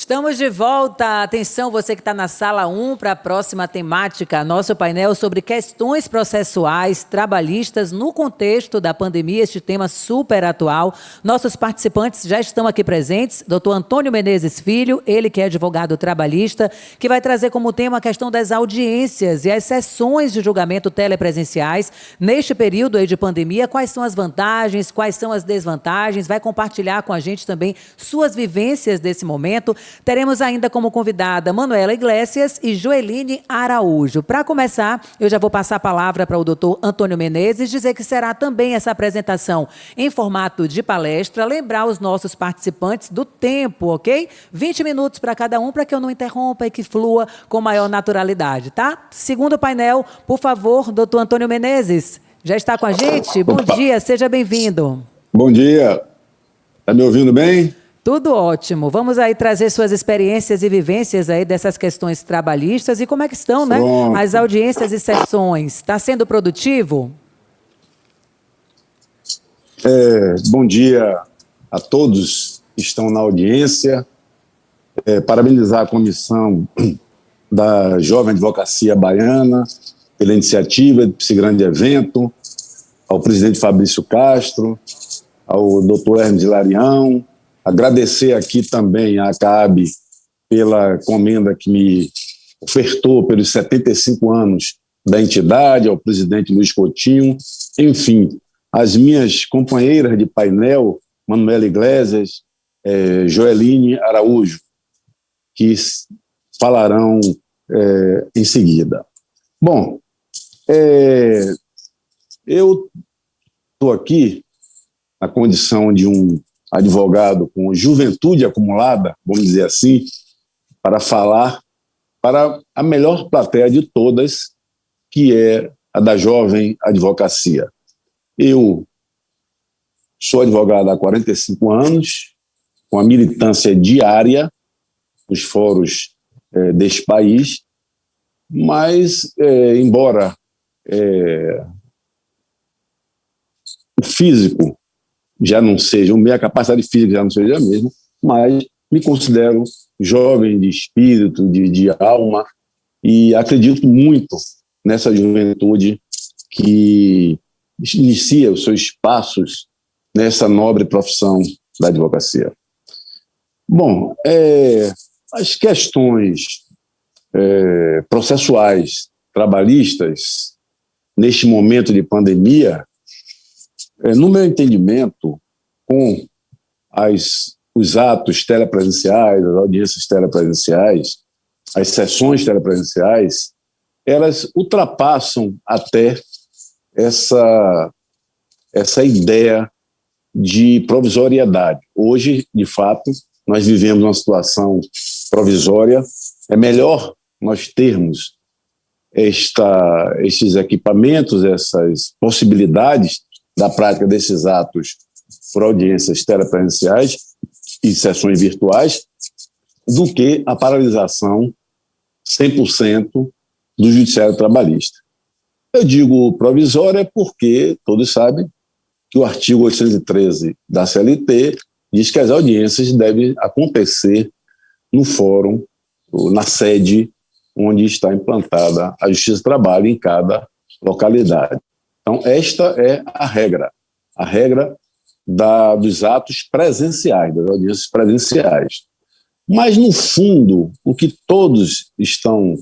Estamos de volta. Atenção, você que está na sala 1 para a próxima temática. Nosso painel sobre questões processuais trabalhistas no contexto da pandemia, este tema super atual. Nossos participantes já estão aqui presentes. Dr. Antônio Menezes Filho, ele que é advogado trabalhista, que vai trazer como tema a questão das audiências e as sessões de julgamento telepresenciais. Neste período aí de pandemia, quais são as vantagens, quais são as desvantagens? Vai compartilhar com a gente também suas vivências desse momento. Teremos ainda como convidada Manuela Iglesias e Joeline Araújo. Para começar, eu já vou passar a palavra para o doutor Antônio Menezes, dizer que será também essa apresentação em formato de palestra, lembrar os nossos participantes do tempo, ok? 20 minutos para cada um, para que eu não interrompa e que flua com maior naturalidade, tá? Segundo painel, por favor, doutor Antônio Menezes, já está com a gente? Bom dia, seja bem-vindo. Bom dia, está me ouvindo bem? Tudo ótimo. Vamos aí trazer suas experiências e vivências aí dessas questões trabalhistas e como é que estão, né? As audiências e sessões. Está sendo produtivo? Bom dia a todos que estão na audiência. Parabenizar a comissão da Jovem Advocacia Baiana pela iniciativa desse grande evento, ao presidente Fabrício Castro, ao doutor Hermes Hilarião. Agradecer aqui também à CAAB pela comenda que me ofertou pelos 75 anos da entidade, ao presidente Luiz Coutinho, enfim, as minhas companheiras de painel, Manuela Iglesias, Joeline Araújo, que falarão em seguida. Bom, eu estou aqui na condição de um advogado com juventude acumulada, vamos dizer assim, para falar para a melhor plateia de todas, que é a da jovem advocacia. Eu sou advogado há 45 anos, com a militância diária nos fóruns deste país, mas, embora o físico já não seja, a minha capacidade física já não seja a mesma, mas me considero jovem de espírito, de alma, e acredito muito nessa juventude que inicia os seus passos nessa nobre profissão da advocacia. Bom, as questões processuais trabalhistas neste momento de pandemia, no meu entendimento, com os atos telepresenciais, as audiências telepresenciais, as sessões telepresenciais, elas ultrapassam até essa ideia de provisoriedade. Hoje, de fato, nós vivemos uma situação provisória. É melhor nós termos estes equipamentos, essas possibilidades da prática desses atos por audiências telepresenciais e sessões virtuais, do que a paralisação 100% do judiciário trabalhista. Eu digo provisória porque todos sabem que o artigo 813 da CLT diz que as audiências devem acontecer no fórum, na sede onde está implantada a Justiça do Trabalho em cada localidade. Então, esta é a regra dos atos presenciais, das audiências presenciais. Mas, no fundo, o que todos estão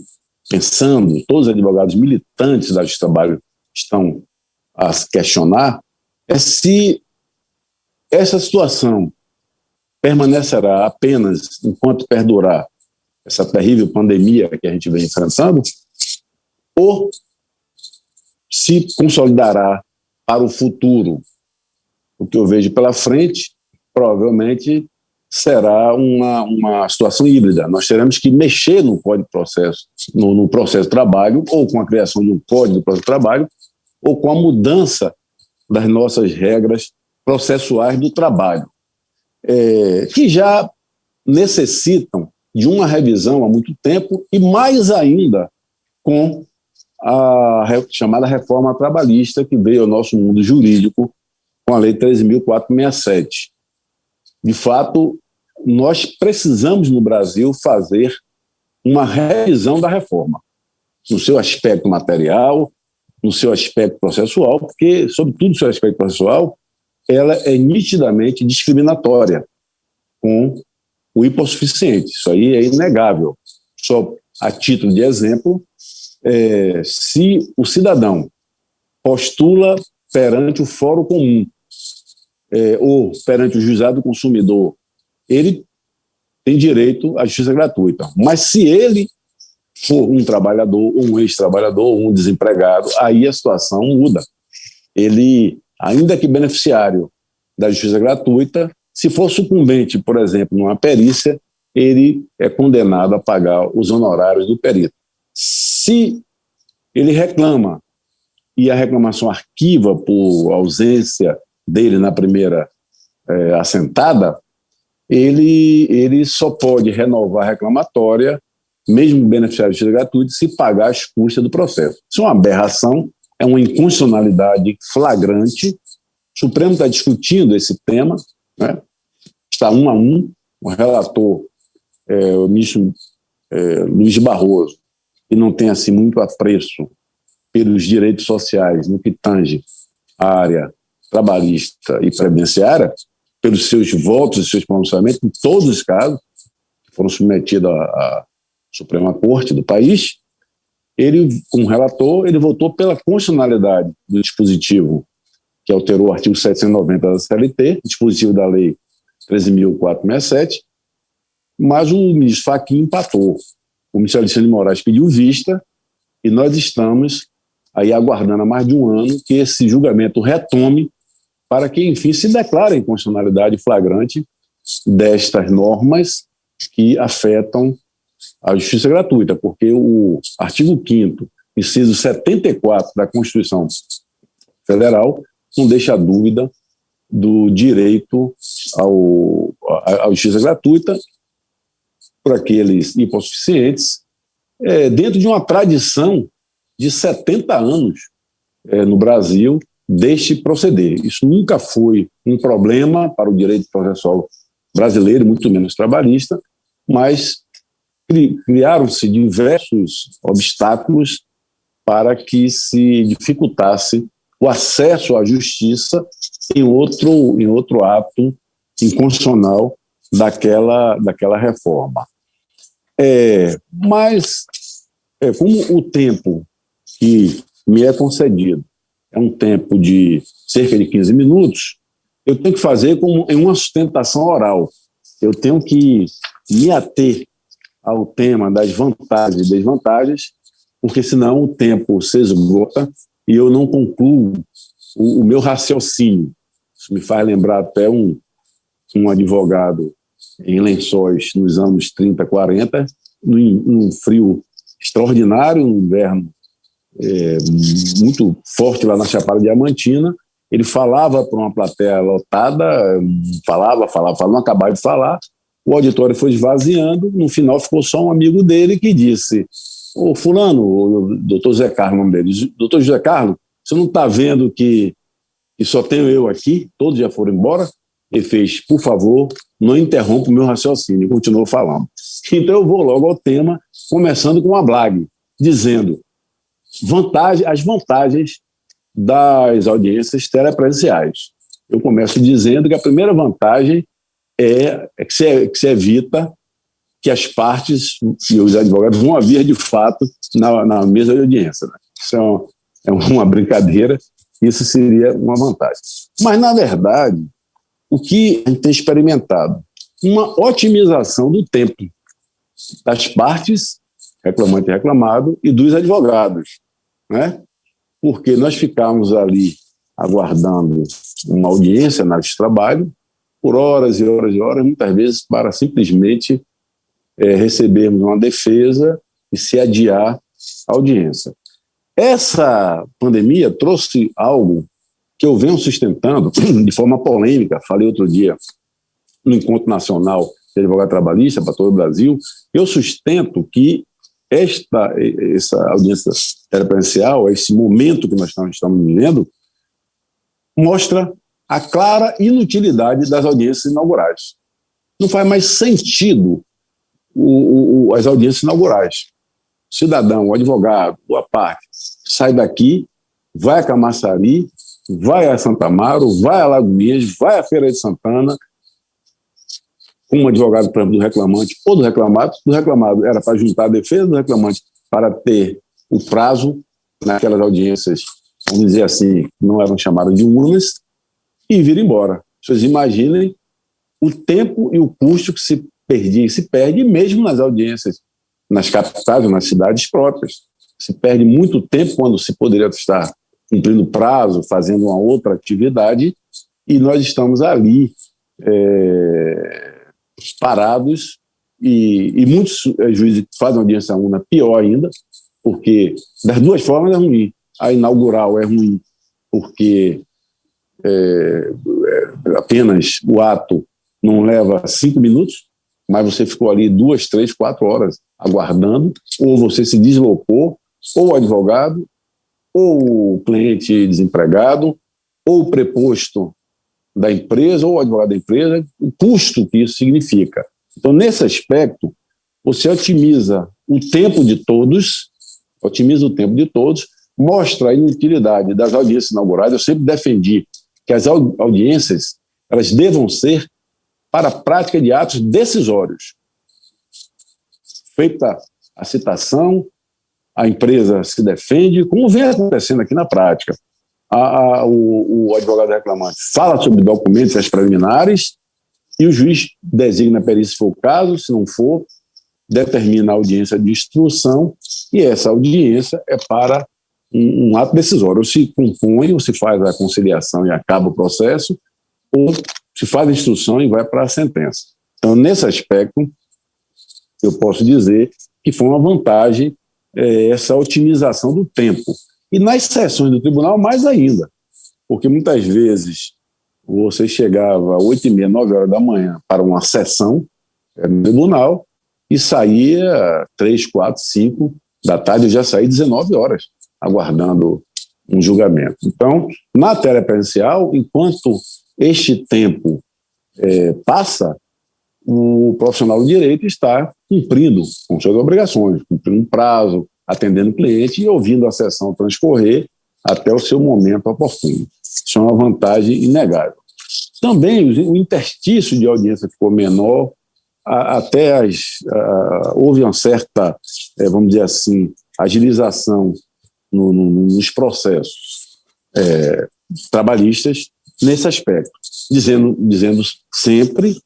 pensando, todos os advogados militantes da Justiça do Trabalho estão a se questionar, é se essa situação permanecerá apenas enquanto perdurar essa terrível pandemia que a gente vem enfrentando, ou se consolidará para o futuro. O que eu vejo pela frente, provavelmente, será uma situação híbrida. Nós teremos que mexer no Código de Processo, no processo de trabalho, ou com a criação de um Código de Processo de Trabalho, ou com a mudança das nossas regras processuais do trabalho, que já necessitam de uma revisão há muito tempo, e mais ainda com a chamada reforma trabalhista que veio ao nosso mundo jurídico com a Lei 13.467. De fato, nós precisamos, no Brasil, fazer uma revisão da reforma, no seu aspecto material, no seu aspecto processual, porque, sobretudo no seu aspecto processual, ela é nitidamente discriminatória com o hipossuficiente. Isso aí é inegável. Só a título de exemplo, se o cidadão postula perante o Fórum Comum ou perante o Juizado do Consumidor, ele tem direito à justiça gratuita. Mas se ele for um trabalhador, ou um ex-trabalhador, ou um desempregado, aí a situação muda. Ele, ainda que beneficiário da justiça gratuita, se for sucumbente, por exemplo, numa perícia, ele é condenado a pagar os honorários do perito. Se ele reclama e a reclamação arquiva por ausência dele na primeira assentada, ele só pode renovar a reclamatória, mesmo beneficiário de justiça gratuita, se pagar as custas do processo. Isso é uma aberração, é uma inconstitucionalidade flagrante. O Supremo está discutindo esse tema, né? Está 1-1, o relator, o ministro Luiz Barroso, que não tem assim muito apreço pelos direitos sociais no que tange à área trabalhista e previdenciária, pelos seus votos e seus pronunciamentos, em todos os casos que foram submetidos à Suprema Corte do país, ele, como relator, ele votou pela constitucionalidade do dispositivo que alterou o artigo 790 da CLT, dispositivo da Lei 13.467, mas o ministro Fachin empatou. O ministro Alexandre de Moraes pediu vista e nós estamos aí aguardando há mais de um ano que esse julgamento retome para que, enfim, se declare a inconstitucionalidade flagrante destas normas que afetam a justiça gratuita, porque o artigo 5º, inciso 74 da Constituição Federal, não deixa dúvida do direito à justiça gratuita por aqueles hipossuficientes, dentro de uma tradição de 70 anos no Brasil deste proceder. Isso nunca foi um problema para o direito processual brasileiro, muito menos trabalhista, mas criaram-se diversos obstáculos para que se dificultasse o acesso à justiça em outro ato inconstitucional daquela reforma. Mas, como o tempo que me é concedido é um tempo de cerca de 15 minutos, eu tenho que fazer em uma sustentação oral. Eu tenho que me ater ao tema das vantagens e desvantagens, porque senão o tempo se esgota e eu não concluo o meu raciocínio. Isso me faz lembrar até um advogado em Lençóis nos anos 30, 40, num frio extraordinário, num inverno muito forte lá na Chapada Diamantina. Ele falava para uma plateia lotada, falava, não acabava de falar, o auditório foi esvaziando, no final ficou só um amigo dele que disse: ô fulano, o doutor José Carlos, o nome dele, doutor José Carlos, você não está vendo que só tenho eu aqui, todos já foram embora? Ele fez: por favor, não interrompa o meu raciocínio, e continuou falando. Então eu vou logo ao tema, começando com uma blague, dizendo as vantagens das audiências telepresenciais. Eu começo dizendo que a primeira vantagem é que se evita que as partes e os advogados vão haver de fato na mesa de audiência, né? Isso é uma brincadeira, isso seria uma vantagem. Mas, na verdade, o que a gente tem experimentado? Uma otimização do tempo das partes, reclamante e reclamado, e dos advogados, né? Porque nós ficamos ali aguardando uma audiência na justiça do trabalho por horas e horas e horas, muitas vezes para simplesmente recebermos uma defesa e se adiar a audiência. Essa pandemia trouxe algo que eu venho sustentando de forma polêmica. Falei outro dia no Encontro Nacional de Advogado Trabalhista para todo o Brasil. Eu sustento que essa audiência telepresencial, esse momento que nós estamos vivendo, mostra a clara inutilidade das audiências inaugurais. não faz mais sentido as audiências inaugurais. O cidadão, o advogado, a parte, sai daqui, vai a Camaçari, vai a Santa Amaro, vai a Lagoinhas, vai à Feira de Santana, como advogado, por exemplo, do reclamante ou do reclamado era para juntar a defesa do reclamante para ter o prazo naquelas audiências, vamos dizer assim, não eram chamadas de urnas, e vir embora. Vocês imaginem o tempo e o custo que se perdia e se perde, mesmo nas audiências, nas capitais ou nas cidades próprias. Se perde muito tempo quando se poderia estar cumprindo prazo, fazendo uma outra atividade, e nós estamos ali parados, e muitos juízes que fazem audiência una, pior ainda, porque das duas formas é ruim. A inaugural é ruim porque apenas o ato não leva 5 minutos, mas você ficou ali 2, 3, 4 horas aguardando, ou você se deslocou, ou o advogado, ou o cliente desempregado, ou o preposto da empresa, ou o advogado da empresa, o custo que isso significa. Então, nesse aspecto, você otimiza o tempo de todos, mostra a inutilidade das audiências inaugurais. Eu sempre defendi que as audiências elas devam ser para a prática de atos decisórios. Feita a citação, a empresa se defende, como vem acontecendo aqui na prática. O advogado reclamante fala sobre documentos e as preliminares, e o juiz designa a perícia se for o caso, se não for, determina a audiência de instrução, e essa audiência é para um ato decisório. Ou se compõe, ou se faz a conciliação e acaba o processo, ou se faz a instrução e vai para a sentença. Então, nesse aspecto, eu posso dizer que foi uma vantagem essa otimização do tempo. E nas sessões do tribunal, mais ainda, porque muitas vezes você chegava às 8h30, 9 horas da manhã para uma sessão no tribunal e saía 3, 4, 5 da tarde, eu já saí 19 horas aguardando um julgamento. Então, na telepresencial, enquanto este tempo passa, o profissional do direito está cumprindo com suas obrigações, cumprindo um prazo, atendendo o cliente e ouvindo a sessão transcorrer até o seu momento oportuno. Isso é uma vantagem inegável. Também o interstício de audiência ficou menor, houve uma certa, vamos dizer assim, agilização nos processos trabalhistas nesse aspecto, dizendo sempre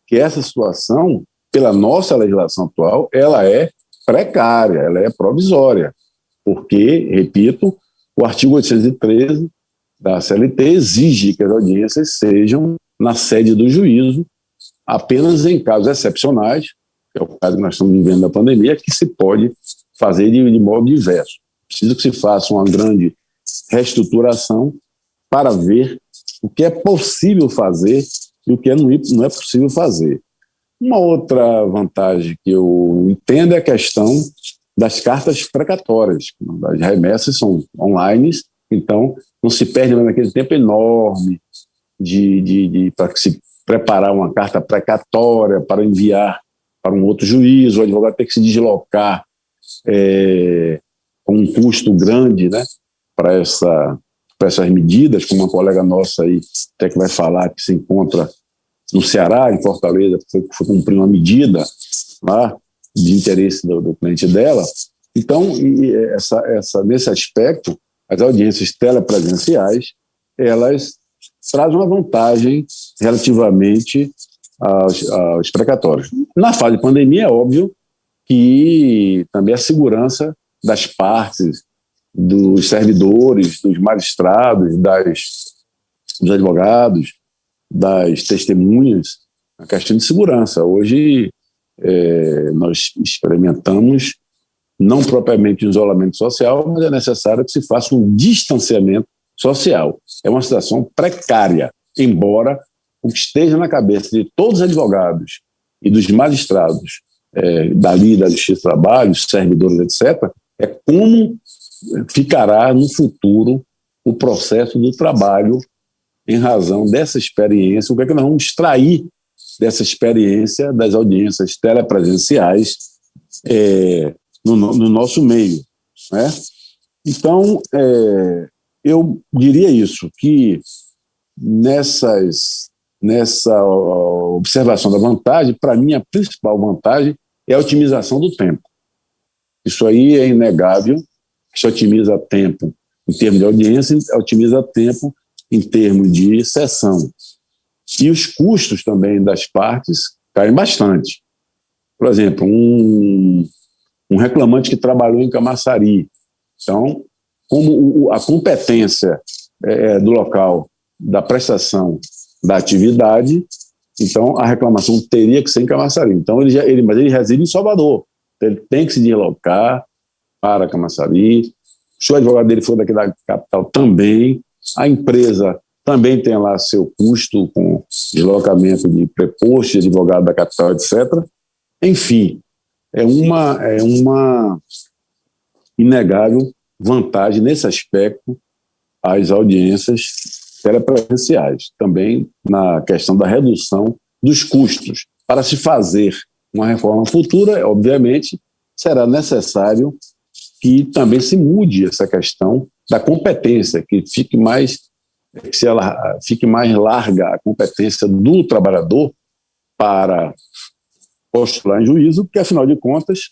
que essa situação, pela nossa legislação atual, ela é precária, ela é provisória, porque, repito, o artigo 813 da CLT exige que as audiências sejam na sede do juízo, apenas em casos excepcionais, que é o caso que nós estamos vivendo da pandemia, que se pode fazer de modo diverso. Precisa que se faça uma grande reestruturação para ver o que é possível fazer e o que não é possível fazer. Uma outra vantagem que eu entendo é a questão das cartas precatórias. As remessas são online, então não se perde mais naquele tempo enorme para se preparar uma carta precatória para enviar para um outro juiz, o advogado tem que se deslocar com um custo grande, né, para essas medidas, como uma colega nossa aí até que vai falar, que se encontra no Ceará, em Fortaleza, foi cumprir uma medida lá de interesse do cliente dela. Então, nesse aspecto, as audiências telepresenciais, elas trazem uma vantagem relativamente aos precatórios. Na fase de pandemia, é óbvio que também a segurança das partes, dos servidores, dos magistrados, dos advogados, das testemunhas, a questão de segurança. Hoje, nós experimentamos, não propriamente um isolamento social, mas é necessário que se faça um distanciamento social. É uma situação precária, embora o que esteja na cabeça de todos os advogados e dos magistrados dali da Justiça do Trabalho, servidores, etc., é como ficará no futuro o processo do trabalho em razão dessa experiência, o que é que nós vamos extrair dessa experiência das audiências telepresenciais no nosso meio, né? Então, eu diria isso, que nessa observação da vantagem, para mim, a principal vantagem é a otimização do tempo. Isso aí é inegável, isso otimiza tempo em termos de audiência, otimiza tempo em termos de sessão. E os custos também das partes caem bastante. Por exemplo, um reclamante que trabalhou em Camaçari. Então, como a competência do local, da prestação da atividade, então a reclamação teria que ser em Camaçari. Então, mas ele reside em Salvador. Então, ele tem que se deslocar para Camaçari. Se o advogado dele for daqui da capital, também. A empresa também tem lá seu custo com deslocamento de preposto, de advogado da capital, etc. Enfim, é uma inegável vantagem nesse aspecto às audiências telepresenciais. Também na questão da redução dos custos. Para se fazer uma reforma futura, obviamente, será necessário que também se mude essa questão da competência, que fique mais larga a competência do trabalhador para postular em juízo, porque, afinal de contas,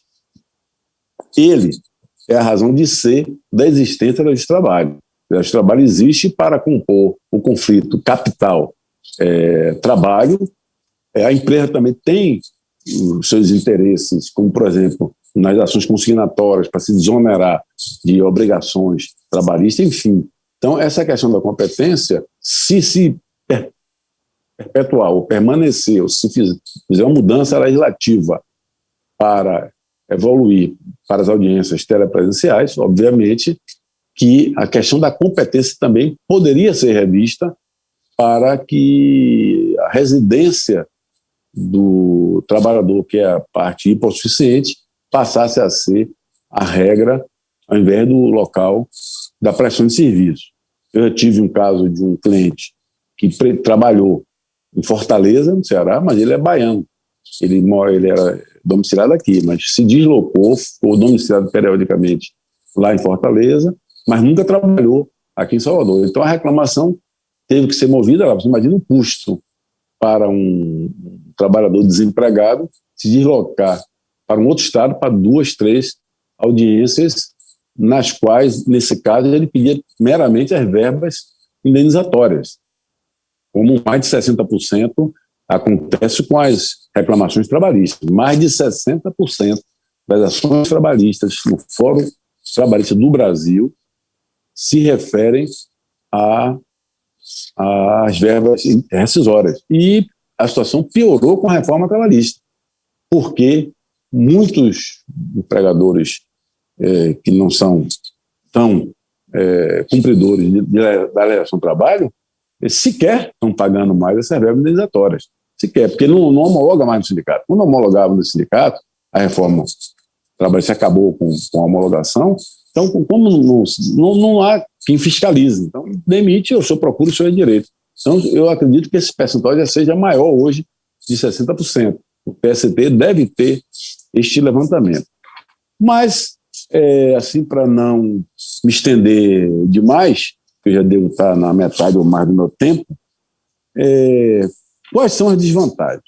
ele é a razão de ser da existência da justiça do trabalho. A justiça do trabalho existe para compor o conflito capital-trabalho. A empresa também tem os seus interesses, como, por exemplo, nas ações consignatórias, para se desonerar de obrigações trabalhistas, enfim. Então, essa questão da competência, se perpetuar ou permanecer, ou se fizer uma mudança legislativa para evoluir para as audiências telepresenciais, obviamente que a questão da competência também poderia ser revista para que a residência do trabalhador, que é a parte hipossuficiente, passasse a ser a regra ao invés do local da prestação de serviço. Eu já tive um caso de um cliente que trabalhou em Fortaleza, no Ceará, mas ele é baiano. Ele era domiciliado aqui, mas se deslocou, ficou domiciliado periodicamente lá em Fortaleza, mas nunca trabalhou aqui em Salvador. Então a reclamação teve que ser movida lá. Você imagina o custo para um trabalhador desempregado se deslocar para um outro estado, para 2, 3 audiências, nas quais, nesse caso, ele pedia meramente as verbas indenizatórias. Como mais de 60% acontece com as reclamações trabalhistas. Mais de 60% das ações trabalhistas no Fórum Trabalhista do Brasil se referem às verbas rescisórias. E a situação piorou com a reforma trabalhista, porque muitos empregadores que não são tão cumpridores da legislação do trabalho sequer estão pagando mais essas verbas indenizatórias. Sequer, porque não homologa mais no sindicato. Quando homologava no sindicato, a reforma trabalhista acabou com a homologação. Então, como não há quem fiscalize, então demite, o senhor procura, o senhor é direito. Então, eu acredito que esse percentual já seja maior hoje de 60%. O PST deve ter este levantamento. Mas, assim, para não me estender demais, que eu já devo estar na metade ou mais do meu tempo, quais são as desvantagens?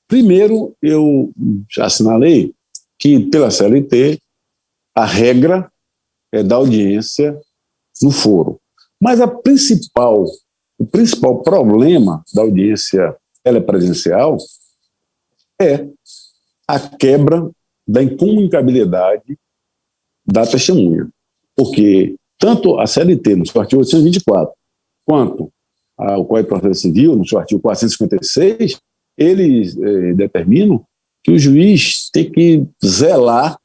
Primeiro, eu já assinalei que, pela CLT, a regra é da audiência no foro. Mas o principal problema da audiência telepresencial é a quebra da incomunicabilidade da testemunha. Porque tanto a CLT, no seu artigo 824, quanto o Código de Processo Civil, no seu artigo 456, eles determinam que o juiz tem que zelar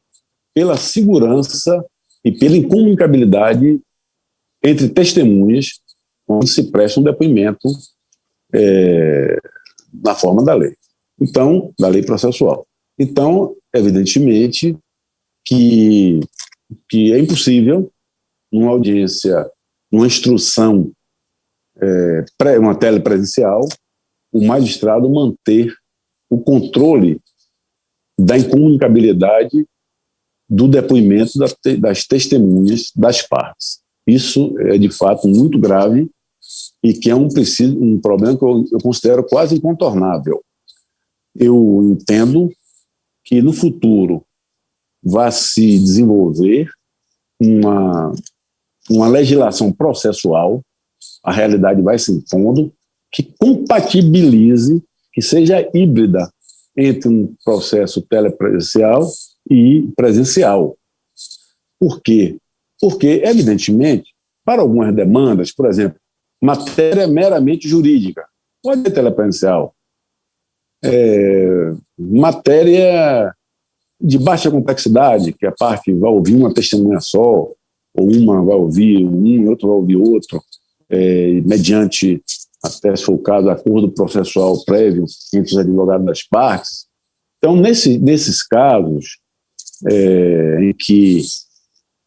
pela segurança e pela incomunicabilidade entre testemunhas quando se presta um depoimento na forma da lei. Então, da lei processual. Então, evidentemente que é impossível numa audiência, numa instrução, uma telepresencial, o magistrado manter o controle da incomunicabilidade do depoimento das testemunhas das partes. Isso é, de fato, muito grave e que é um problema que eu considero quase incontornável. Eu entendo que, no futuro, vai se desenvolver uma legislação processual, a realidade vai se impondo, que compatibilize, que seja híbrida entre um processo telepresencial e presencial. Por quê? Porque, evidentemente, para algumas demandas, por exemplo, matéria meramente jurídica, pode ser telepresencial. Matéria de baixa complexidade, que a parte vai ouvir uma testemunha só, ou uma vai ouvir um e outro vai ouvir outro, mediante, até se for o caso, acordo processual prévio entre os advogados das partes. Então, nesses casos em que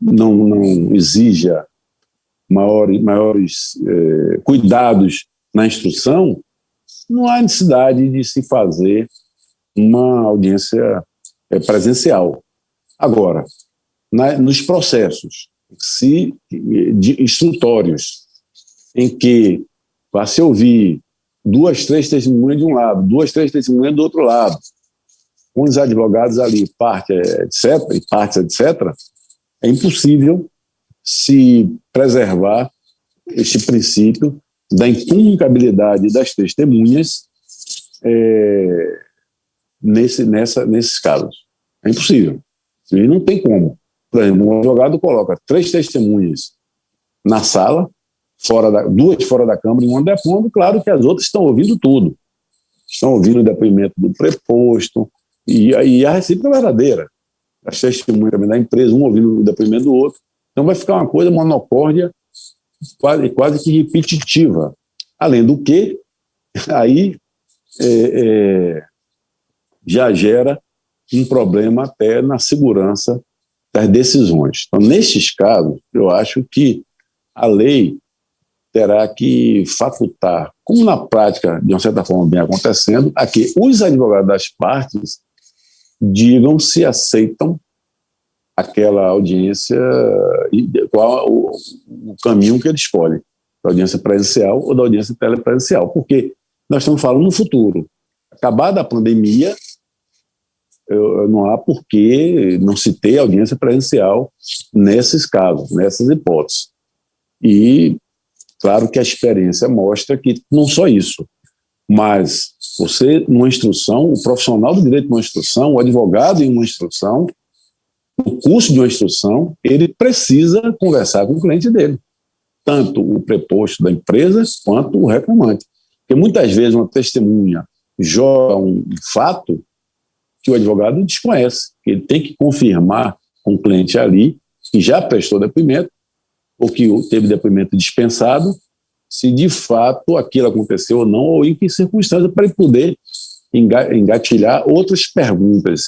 não exija maiores cuidados na instrução, não há necessidade de se fazer uma audiência presencial. Agora, nos processos instrutórios, em que vai se ouvir 2, 3 testemunhas de um lado, 2, 3 testemunhas do outro lado, com os advogados ali, parte, etc., e partes, etc., é impossível se preservar este princípio da incomunicabilidade das testemunhas nesses casos. É impossível. E não tem como. Por exemplo, um advogado coloca 3 testemunhas na sala, 2 fora da Câmara e uma depondo, claro que as outras estão ouvindo tudo. Estão ouvindo o depoimento do preposto, e a recíproca é verdadeira. As testemunhas também da empresa, um ouvindo o depoimento do outro. Então vai ficar uma coisa monocórdia, quase que repetitiva. Além do que, aí já gera um problema até na segurança das decisões. Então, nestes casos, eu acho que a lei terá que facultar, como na prática, de uma certa forma, vem acontecendo, a que os advogados das partes digam se aceitam aquela audiência e qual o caminho que ele escolhe, da audiência presencial ou da audiência telepresencial, porque nós estamos falando no futuro. Acabada a pandemia, não há por que não se ter audiência presencial nesses casos, nessas hipóteses. E, claro que a experiência mostra que não só isso, mas você, numa instrução, o profissional do direito de uma instrução, o advogado em uma instrução, o curso de uma instrução, ele precisa conversar com o cliente dele, tanto o preposto da empresa quanto o reclamante. Porque muitas vezes uma testemunha joga um fato que o advogado desconhece, que ele tem que confirmar com o cliente ali, que já prestou depoimento, ou que teve depoimento dispensado, se de fato aquilo aconteceu ou não, ou em que circunstância, para ele poder engatilhar outras perguntas,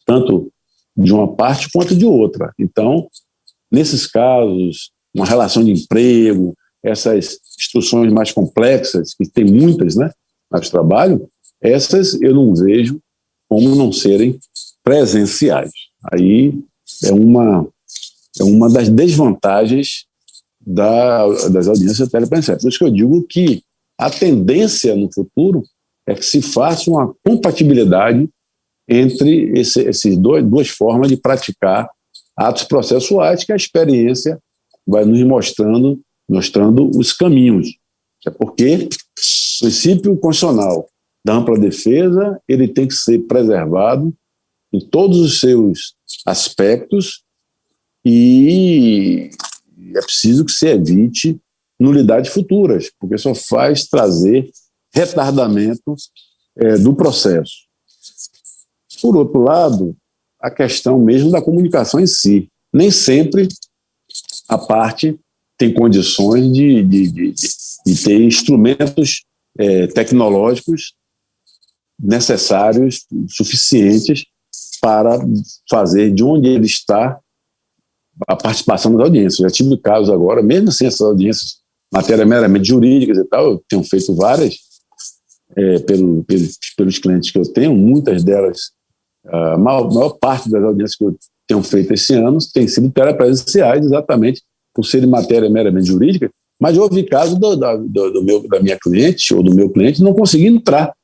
tanto de uma parte quanto de outra. Então, nesses casos, uma relação de emprego, essas instruções mais complexas, que tem muitas, né, no trabalho, essas eu não vejo como não serem presenciais. Aí é uma das desvantagens das audiências telepresenciais. Por isso que eu digo que a tendência no futuro é que se faça uma compatibilidade entre esses duas formas de praticar atos processuais, que a experiência vai nos mostrando os caminhos. É porque o princípio constitucional da ampla defesa ele tem que ser preservado em todos os seus aspectos e é preciso que se evite nulidades futuras, porque só faz trazer retardamento do processo. Por outro lado, a questão mesmo da comunicação em si. Nem sempre a parte tem condições de ter instrumentos tecnológicos necessários, suficientes, para fazer de onde ele está a participação das audiências. Já tive casos agora, mesmo sem essas audiências, matéria meramente jurídicas e tal, eu tenho feito várias, pelos clientes que eu tenho, muitas delas, a maior parte das audiências que eu tenho feito esse ano tem sido telepresenciais, exatamente por ser de matéria meramente jurídica, mas houve caso da minha cliente ou do meu cliente não conseguir entrar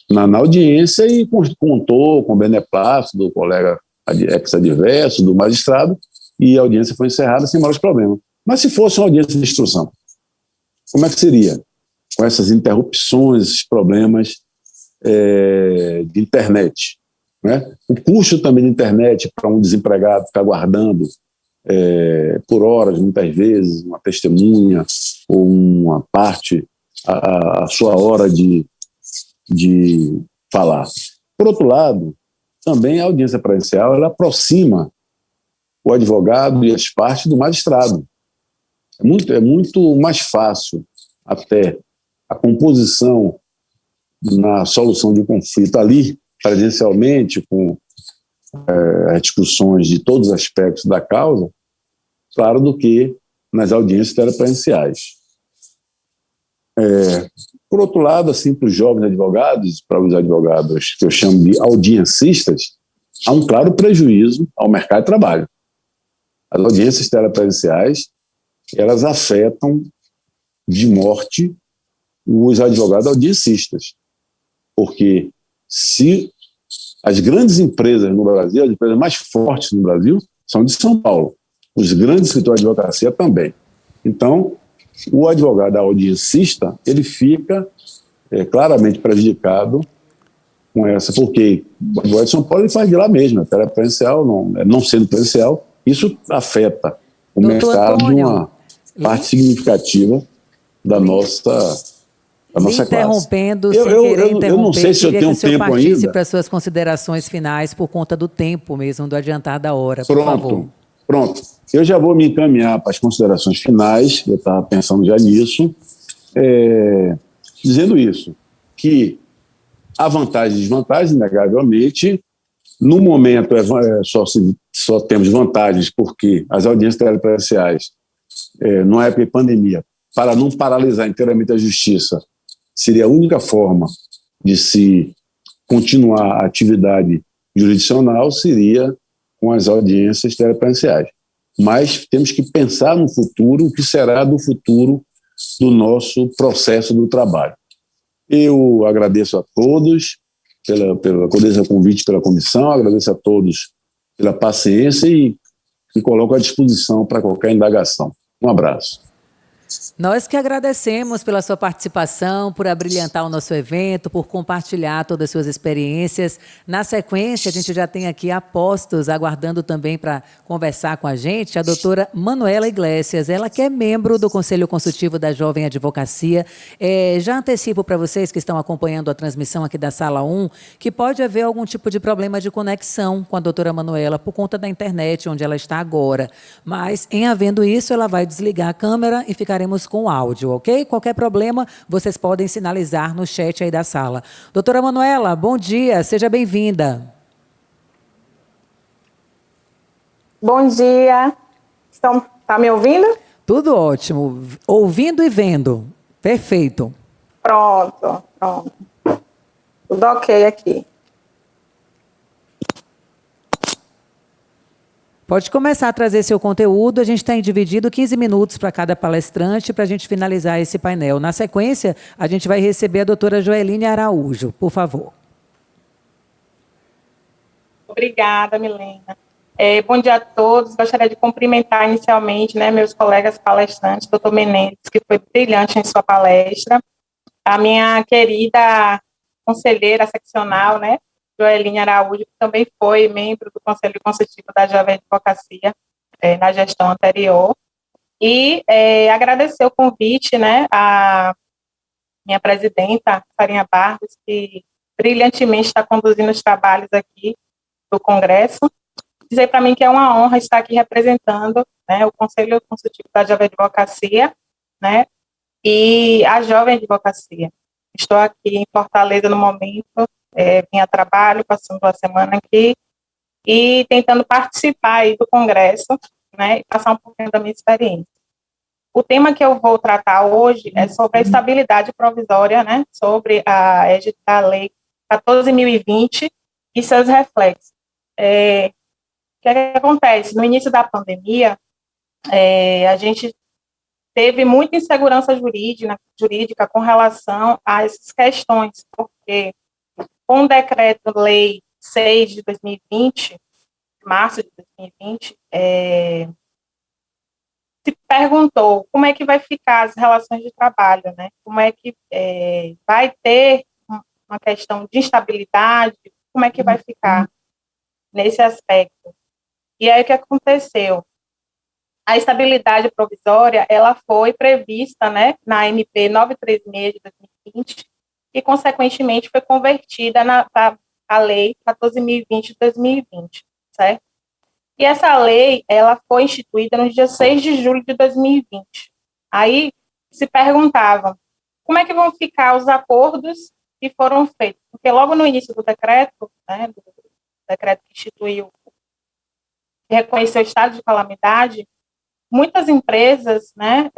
na audiência e contou com o beneplácito do colega ex-adverso, do magistrado, e a audiência foi encerrada sem maiores problemas. Mas se fosse uma audiência de instrução, como é que seria? Com essas interrupções, esses problemas de internet, né? O custo também de internet para um desempregado ficar aguardando por horas, muitas vezes, uma testemunha ou uma parte, a sua hora de falar. Por outro lado, também a audiência presencial ela aproxima o advogado e as partes do magistrado. É muito mais fácil até a composição na solução de um conflito ali, presencialmente, com as discussões de todos os aspectos da causa, claro, do que nas audiências telepresenciais. Por outro lado, assim, para os jovens advogados, para os advogados que eu chamo de audiencistas, há um claro prejuízo ao mercado de trabalho. As audiências telepresenciais, elas afetam de morte os advogados audiencistas, porque se as grandes empresas no Brasil, as empresas mais fortes no Brasil, são de São Paulo, os grandes escritórios de advocacia também. Então, o advogado audiencista, ele fica claramente prejudicado com essa, porque o advogado de São Paulo ele faz de lá mesmo, a telepresencial, não sendo presencial, isso afeta o Doutor mercado de Antônio, uma parte significativa da nossa classe. Interrompendo, sem querer interromper, eu não sei se eu tenho tempo ainda. Para suas considerações finais por conta do tempo mesmo, do adiantar da hora, por favor. Pronto. Eu já vou me encaminhar para as considerações finais, eu estava pensando já nisso, dizendo isso, que há vantagens e desvantagens, inegavelmente. No momento, só temos vantagens porque as audiências telepresenciais, numa época de pandemia, para não paralisar inteiramente a justiça, seria a única forma de se continuar a atividade jurisdicional, seria com as audiências telepresenciais. Mas temos que pensar no futuro, o que será do futuro do nosso processo do trabalho. Eu agradeço a todos agradeço o convite pela comissão, agradeço a todos pela paciência e me coloco à disposição para qualquer indagação. Um abraço. Nós que agradecemos pela sua participação, por abrilhantar o nosso evento, por compartilhar todas as suas experiências. Na sequência, a gente já tem aqui apostos aguardando também para conversar com a gente, a doutora Manuela Iglesias, ela que é membro do Conselho Consultivo da Jovem Advocacia. Já antecipo para vocês que estão acompanhando a transmissão aqui da Sala 1, que pode haver algum tipo de problema de conexão com a doutora Manuela por conta da internet, onde ela está agora. Mas, em havendo isso, ela vai desligar a câmera e ficaremos com áudio, ok? Qualquer problema, vocês podem sinalizar no chat aí da sala. Doutora Manuela, bom dia, seja bem-vinda. Bom dia. Tá me ouvindo? Tudo ótimo. Ouvindo e vendo. Perfeito. Pronto. Tudo ok aqui. Pode começar a trazer seu conteúdo. A gente tem dividido 15 minutos para cada palestrante para a gente finalizar esse painel. Na sequência, a gente vai receber a doutora Joeline Araújo. Por favor. Obrigada, Milena. Bom dia a todos. Gostaria de cumprimentar inicialmente, meus colegas palestrantes, doutor Menezes, que foi brilhante em sua palestra, a minha querida conselheira seccional, Joeline Araújo, que também foi membro do Conselho Consultivo da Jovem Advocacia na gestão anterior, e agradecer o convite, a minha presidenta, Farinha Barros, que brilhantemente está conduzindo os trabalhos aqui do Congresso. Dizer para mim que é uma honra estar aqui representando o Conselho Consultivo da Jovem Advocacia, e a Jovem Advocacia. Estou aqui em Fortaleza no momento, vim a trabalho, passando a semana aqui, e tentando participar aí do Congresso, e passar um pouquinho da minha experiência. O tema que eu vou tratar hoje é sobre a estabilidade provisória, né, sobre a égide da Lei 14.020 e seus reflexos. O que acontece? No início da pandemia, a gente teve muita insegurança jurídica com relação a essas questões, porque com o Decreto-Lei 6 de 2020, março de 2020, se perguntou como é que vai ficar as relações de trabalho, né? Como é que vai ter uma questão de instabilidade, como é que vai ficar nesse aspecto. E aí o que aconteceu? A estabilidade provisória, ela foi prevista, né, na MP 936 de 2020 e, consequentemente, foi convertida para a Lei 14.020 de 2020, certo? E essa lei, ela foi instituída no dia 6 de julho de 2020. Aí se perguntava como é que vão ficar os acordos que foram feitos, porque logo no início do decreto, né, do decreto que instituiu, que reconheceu o estado de calamidade, muitas empresas, né,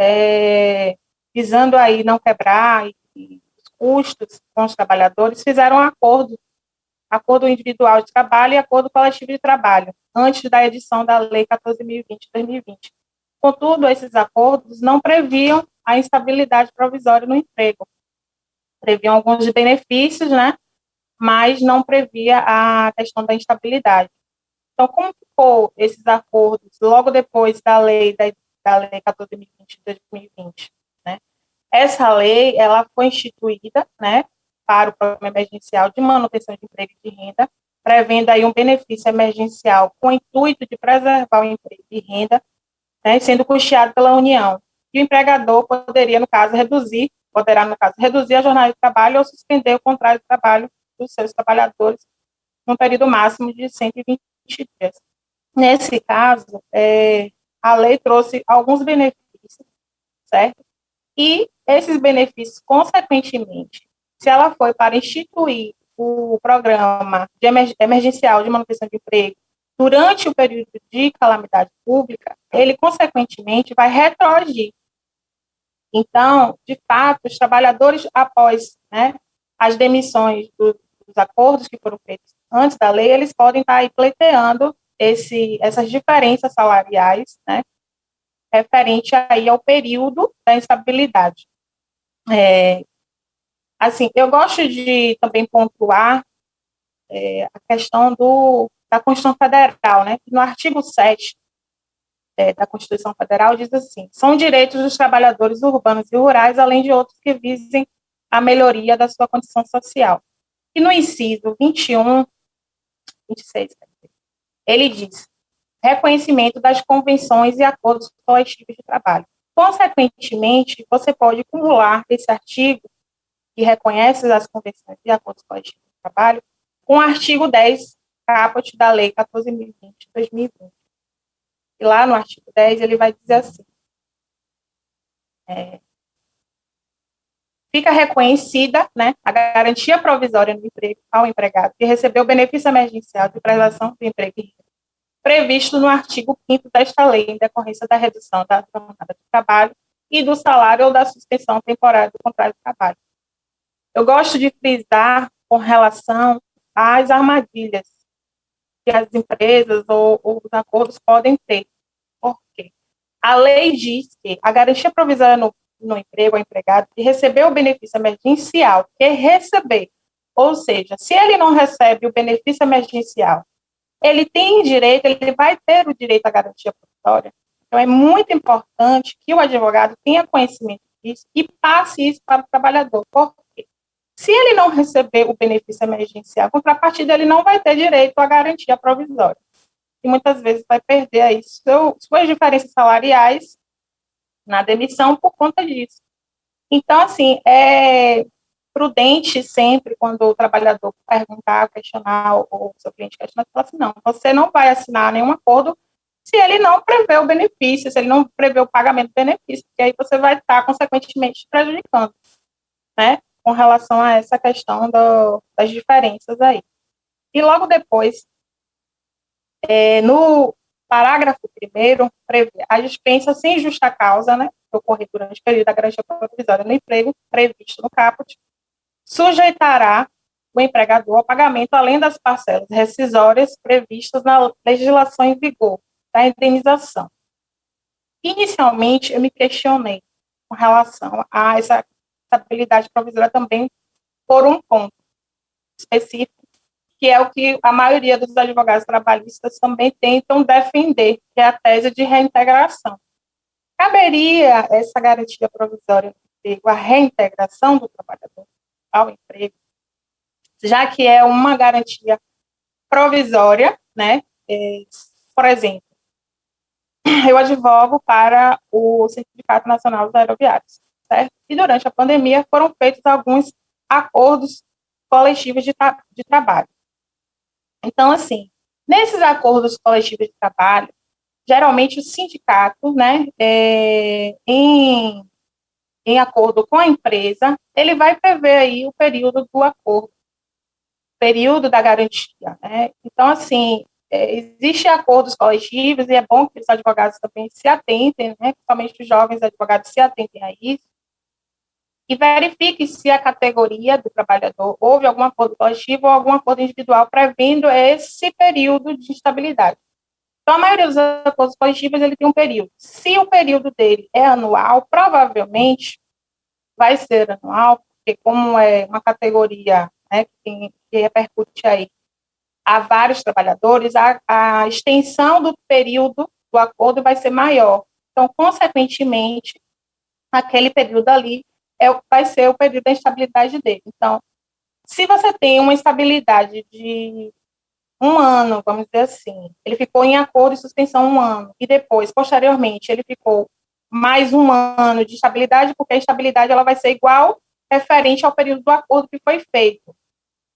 visando aí não quebrar e os custos com os trabalhadores, fizeram acordo individual de trabalho e acordo coletivo de trabalho, antes da edição da Lei 14.020 de 2020. Contudo, esses acordos não previam a instabilidade provisória no emprego. Previam alguns benefícios, né, mas não previa a questão da instabilidade. Então, como ficou esses acordos logo depois da Lei 14.020 de 2020, né? Essa lei, ela foi instituída, né, para o Programa Emergencial de Manutenção de Emprego e de Renda, prevendo aí um benefício emergencial com o intuito de preservar o emprego e renda, né, sendo custeado pela União. E o empregador poderá, no caso, reduzir a jornada de trabalho ou suspender o contrato de trabalho dos seus trabalhadores num período máximo de 120 dias. Nesse caso, a lei trouxe alguns benefícios, certo? E esses benefícios, consequentemente, se ela foi para instituir o programa emergencial de manutenção de emprego durante o período de calamidade pública, ele, consequentemente, vai retroagir. Então, de fato, os trabalhadores, após, né, as demissões dos acordos que foram feitos antes da lei, eles podem estar aí pleiteando essas diferenças salariais, né, referente aí ao período da instabilidade. Assim, eu gosto de também pontuar a questão da Constituição Federal, né, que no artigo 7 da Constituição Federal diz assim: são direitos dos trabalhadores urbanos e rurais, além de outros que visem a melhoria da sua condição social. E no inciso 26, ele diz: reconhecimento das convenções e acordos coletivos de trabalho. Consequentemente, você pode acumular esse artigo, que reconhece as convenções e acordos coletivos de trabalho, com o artigo 10, caput da Lei 14.020 de 2020. E lá no artigo 10, ele vai dizer assim: fica reconhecida, né, a garantia provisória no emprego ao empregado que recebeu o benefício emergencial de preservação do emprego e renda, previsto no artigo 5º desta lei, em decorrência da redução da jornada de trabalho e do salário ou da suspensão temporária do contrato de trabalho. Eu gosto de frisar com relação às armadilhas que as empresas ou os acordos podem ter. Por quê? A lei diz que a garantia provisória no emprego ao empregado que recebeu o benefício emergencial, que receber, ou seja, se ele não recebe o benefício emergencial, ele tem direito, ele vai ter o direito à garantia provisória. Então, é muito importante que o advogado tenha conhecimento disso e passe isso para o trabalhador. Por quê? Se ele não receber o benefício emergencial, a contrapartida, ele não vai ter direito à garantia provisória. E muitas vezes vai perder aí suas diferenças salariais na demissão por conta disso. Então, assim, é prudente sempre, quando o trabalhador perguntar, questionar, ou o seu cliente questionar, falar assim: não, você não vai assinar nenhum acordo se ele não prevê o benefício, se ele não prevê o pagamento do benefício, porque aí você vai estar, consequentemente, prejudicando, né, com relação a essa questão das diferenças aí. E logo depois, no parágrafo 1º, prevê a dispensa sem justa causa, né, que ocorrer durante o período da garantia provisória no emprego previsto no caput, sujeitará o empregador ao pagamento além das parcelas rescisórias previstas na legislação em vigor da indenização. Inicialmente, eu me questionei com relação a essa estabilidade provisória também por um ponto específico, que é o que a maioria dos advogados trabalhistas também tentam defender, que é a tese de reintegração. Caberia essa garantia provisória do emprego, a reintegração do trabalhador ao emprego, já que é uma garantia provisória, né? Por exemplo, eu advogo para o Sindicato Nacional dos Aeroviários, certo? E durante a pandemia foram feitos alguns acordos coletivos de trabalho. Então, assim, nesses acordos coletivos de trabalho, geralmente o sindicato, né, em acordo com a empresa, ele vai prever aí o período do acordo, período da garantia, né? Então, assim, existem acordos coletivos e é bom que os advogados também se atentem, né, principalmente os jovens advogados se atentem a isso, e verifique se a categoria do trabalhador houve algum acordo coletivo ou algum acordo individual prevendo esse período de instabilidade. Então, a maioria dos acordos coletivos, ele tem um período. Se o período dele é anual, provavelmente vai ser anual, porque como é uma categoria, né, que repercute aí a vários trabalhadores, a extensão do período do acordo vai ser maior. Então, consequentemente, aquele período ali vai ser o período da instabilidade dele. Então, se você tem uma instabilidade de um ano, vamos dizer assim, ele ficou em acordo e suspensão um ano, e depois, posteriormente, ele ficou mais um ano de estabilidade, porque a estabilidade ela vai ser igual referente ao período do acordo que foi feito.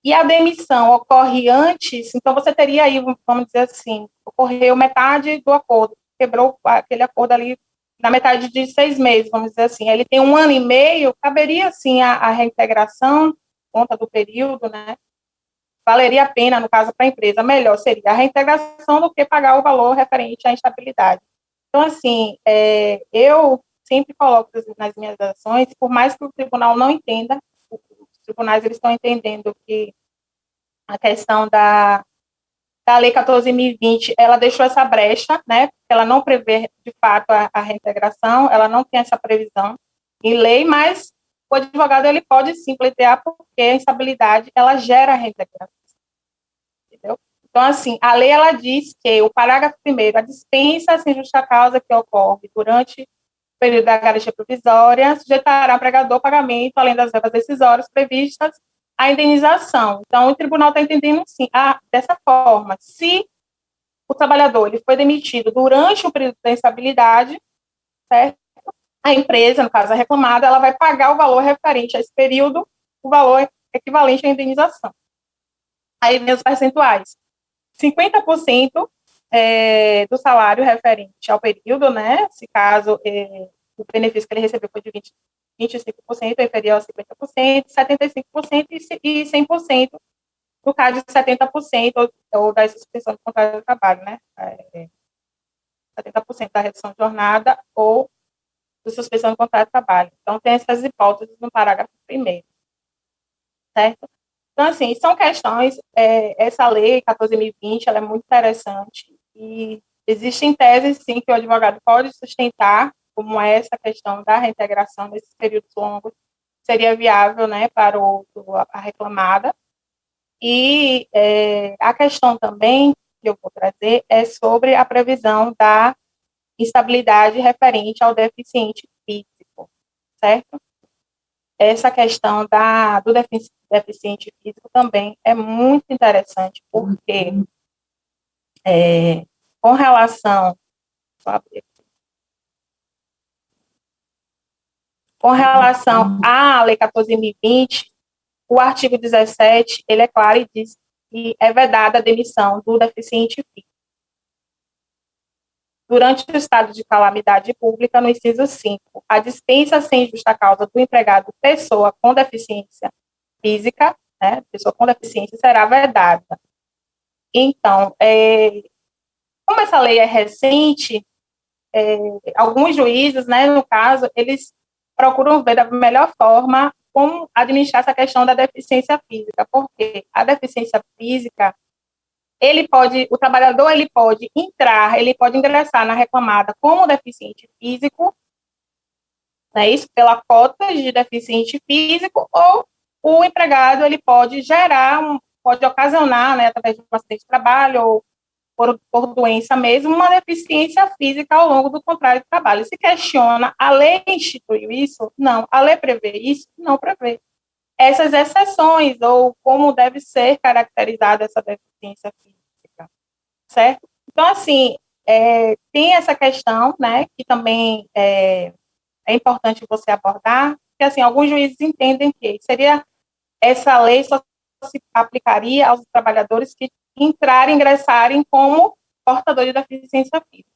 E a demissão ocorre antes, então você teria aí, vamos dizer assim, ocorreu metade do acordo, quebrou aquele acordo ali na metade de 6 meses, vamos dizer assim. Ele tem um ano e meio, caberia, sim, a reintegração, conta do período, né? Valeria a pena, no caso, para a empresa, melhor seria a reintegração do que pagar o valor referente à instabilidade. Então, assim, eu sempre coloco nas minhas ações, por mais que o tribunal não entenda, os tribunais eles estão entendendo que a questão da Lei 14.020, ela deixou essa brecha, né? Ela não prevê, de fato, a reintegração, ela não tem essa previsão em lei, mas o advogado ele pode sim pleitear porque a instabilidade ela gera reintegração. Entendeu? Então, assim, a lei ela diz que o parágrafo 1º, a dispensa sem justa causa que ocorre durante o período da garantia provisória sujeitará o empregador ao pagamento, além das verbas decisórias previstas, a indenização. Então, o tribunal está entendendo, sim, dessa forma, se o trabalhador ele foi demitido durante o período da instabilidade, certo? A empresa, no caso a reclamada, ela vai pagar o valor referente a esse período, o valor equivalente à indenização. Aí vem os percentuais. 50% do salário referente ao período, né? Se caso o benefício que ele recebeu foi de 25%, inferior a 50%, 75% e 100%, no caso de 70%, ou da suspensão do contrato de trabalho, né? 70% da redução de jornada ou de suspensão do contrato de trabalho. Então, tem essas hipóteses no parágrafo 1º, certo? Então, assim, são questões, essa lei 14.020, ela é muito interessante e existem teses, sim, que o advogado pode sustentar, como essa questão da reintegração nesses períodos longos, seria viável, né, para a reclamada. E a questão também que eu vou trazer é sobre a previsão da instabilidade referente ao deficiente físico, certo? Essa questão do deficiente físico também é muito interessante, porque com relação, à Lei 14.020, o artigo 17, ele é claro e diz que é vedada a demissão do deficiente físico. Durante o estado de calamidade pública, no inciso 5, a dispensa sem justa causa do empregado pessoa com deficiência física, né, pessoa com deficiência, será vedada. Então, como essa lei é recente, alguns juízes, né, no caso, eles procuram ver da melhor forma como administrar essa questão da deficiência física, porque a deficiência física, o trabalhador ele pode ingressar na reclamada como deficiente físico, né, isso pela cota de deficiente físico, ou o empregado ele pode pode ocasionar, né, através de um acidente de trabalho ou por doença mesmo, uma deficiência física ao longo do contrato de trabalho. Se questiona, a lei instituiu isso? Não. A lei prevê isso? Não prevê. Essas exceções, ou como deve ser caracterizada essa deficiência física, certo? Então, assim, tem essa questão, né, que também é importante você abordar, que, assim, alguns juízes entendem que essa lei só se aplicaria aos trabalhadores que ingressarem como portador de deficiência física.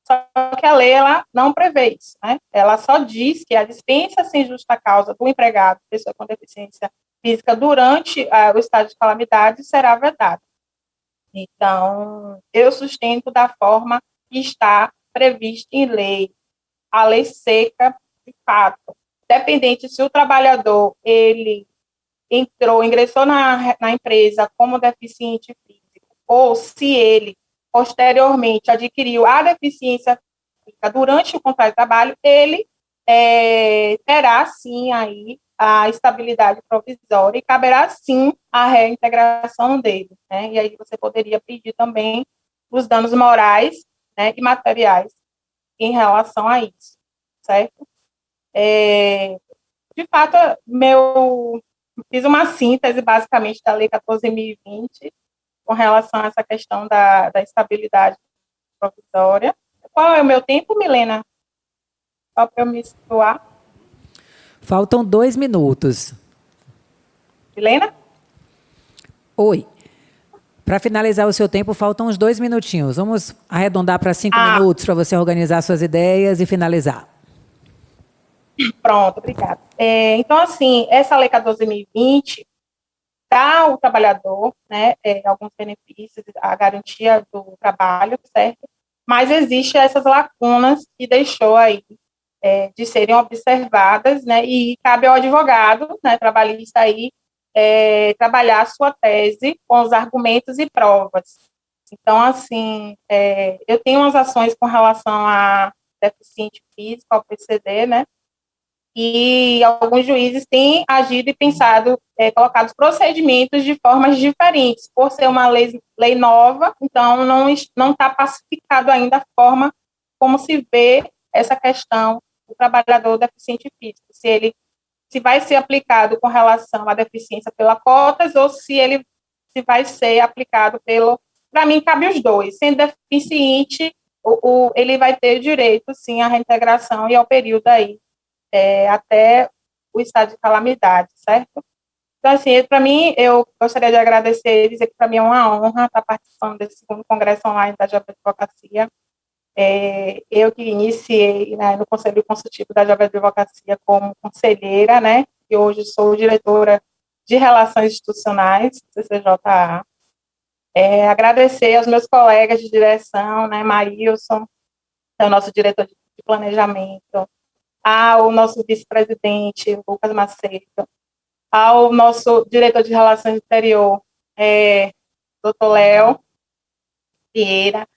Só que a lei ela não prevê isso, né? Ela só diz que a dispensa sem justa causa do empregado, pessoa com deficiência física, durante o estado de calamidade, será vedada. Então, eu sustento da forma que está prevista em lei, a lei seca, de fato. Dependente se o trabalhador, ele ingressou na empresa como deficiente físico, ou se ele, posteriormente, adquiriu a deficiência física durante o contrato de trabalho, ele terá, sim, aí a estabilidade provisória e caberá, sim, a reintegração dele, né? E aí você poderia pedir também os danos morais, né, e materiais em relação a isso, certo? De fato, fiz uma síntese, basicamente, da Lei 14.020, com relação a essa questão da estabilidade provisória. Qual é o meu tempo, Milena? Só para eu me situar. Faltam 2 minutos. Milena? Oi. Para finalizar o seu tempo, faltam uns 2 minutinhos. Vamos arredondar para 5 minutos para você organizar suas ideias e finalizar. Pronto, obrigada. Então, assim, essa Lei 14.020 dá ao trabalhador, né, alguns benefícios, a garantia do trabalho, certo? Mas existem essas lacunas que deixou aí de serem observadas, né, e cabe ao advogado, né, trabalhista aí, trabalhar a sua tese com os argumentos e provas. Então, assim, eu tenho umas ações com relação a deficiente físico, ao PCD, né, e alguns juízes têm agido e pensado, colocado procedimentos de formas diferentes, por ser uma lei nova, então não está pacificado ainda a forma como se vê essa questão do trabalhador deficiente físico, se vai ser aplicado com relação à deficiência pela cotas ou se vai ser aplicado para mim cabe os dois, sendo deficiente, ele vai ter direito, sim, à reintegração e ao período aí, até o estado de calamidade, certo? Então, assim, para mim, eu gostaria de agradecer e dizer que para mim é uma honra estar participando desse segundo congresso online da Jovem Advocacia. Eu que iniciei, né, no Conselho Consultivo da Jovem Advocacia como conselheira, né, e hoje sou diretora de Relações Institucionais, CCJA. Agradecer aos meus colegas de direção, né, Marilson, que é o nosso diretor de planejamento, ao nosso vice-presidente, Lucas Macedo, ao nosso diretor de Relações Exterior, doutor Léo Vieira,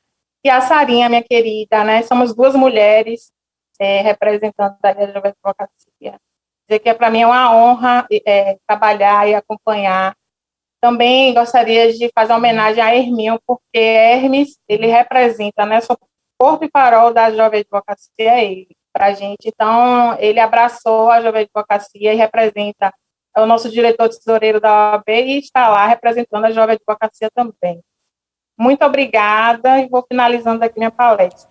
e a Sarinha, minha querida, né? Somos duas mulheres representando a Jovem Advocacia. Dizer que para mim é uma honra trabalhar e acompanhar. Também gostaria de fazer uma homenagem a Herminho, porque Hermes, ele representa, né? Sou porto e farol da Jovem Advocacia, ele, para a gente. Então, ele abraçou a Jovem Advocacia e representa, é o nosso diretor tesoureiro da OAB e está lá representando a Jovem Advocacia também. Muito obrigada e vou finalizando aqui minha palestra.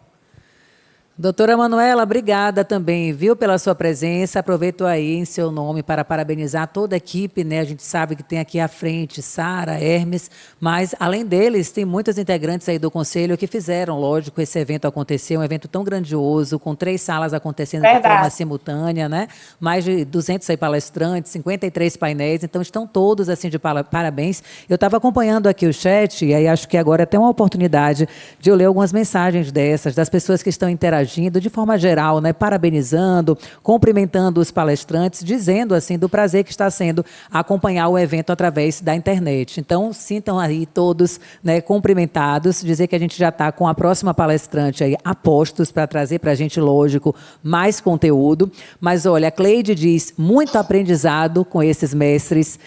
Doutora Manuela, obrigada também, viu, pela sua presença. Aproveito aí em seu nome para parabenizar toda a equipe, né? A gente sabe que tem aqui à frente Sara, Hermes, mas além deles, tem muitos integrantes aí do Conselho que fizeram, lógico, esse evento acontecer, um evento tão grandioso, com 3 salas acontecendo de forma simultânea, né? Mais de 200 aí palestrantes, 53 painéis, então estão todos assim de parabéns. Eu estava acompanhando aqui o chat e aí acho que agora é até uma oportunidade de eu ler algumas mensagens dessas, das pessoas que estão interagindo de forma geral, né, parabenizando, cumprimentando os palestrantes, dizendo assim do prazer que está sendo acompanhar o evento através da internet. Então, sintam aí todos, né, cumprimentados, dizer que a gente já está com a próxima palestrante aí a postos para trazer para a gente, lógico, mais conteúdo. Mas olha, a Cleide diz, muito aprendizado com esses mestres.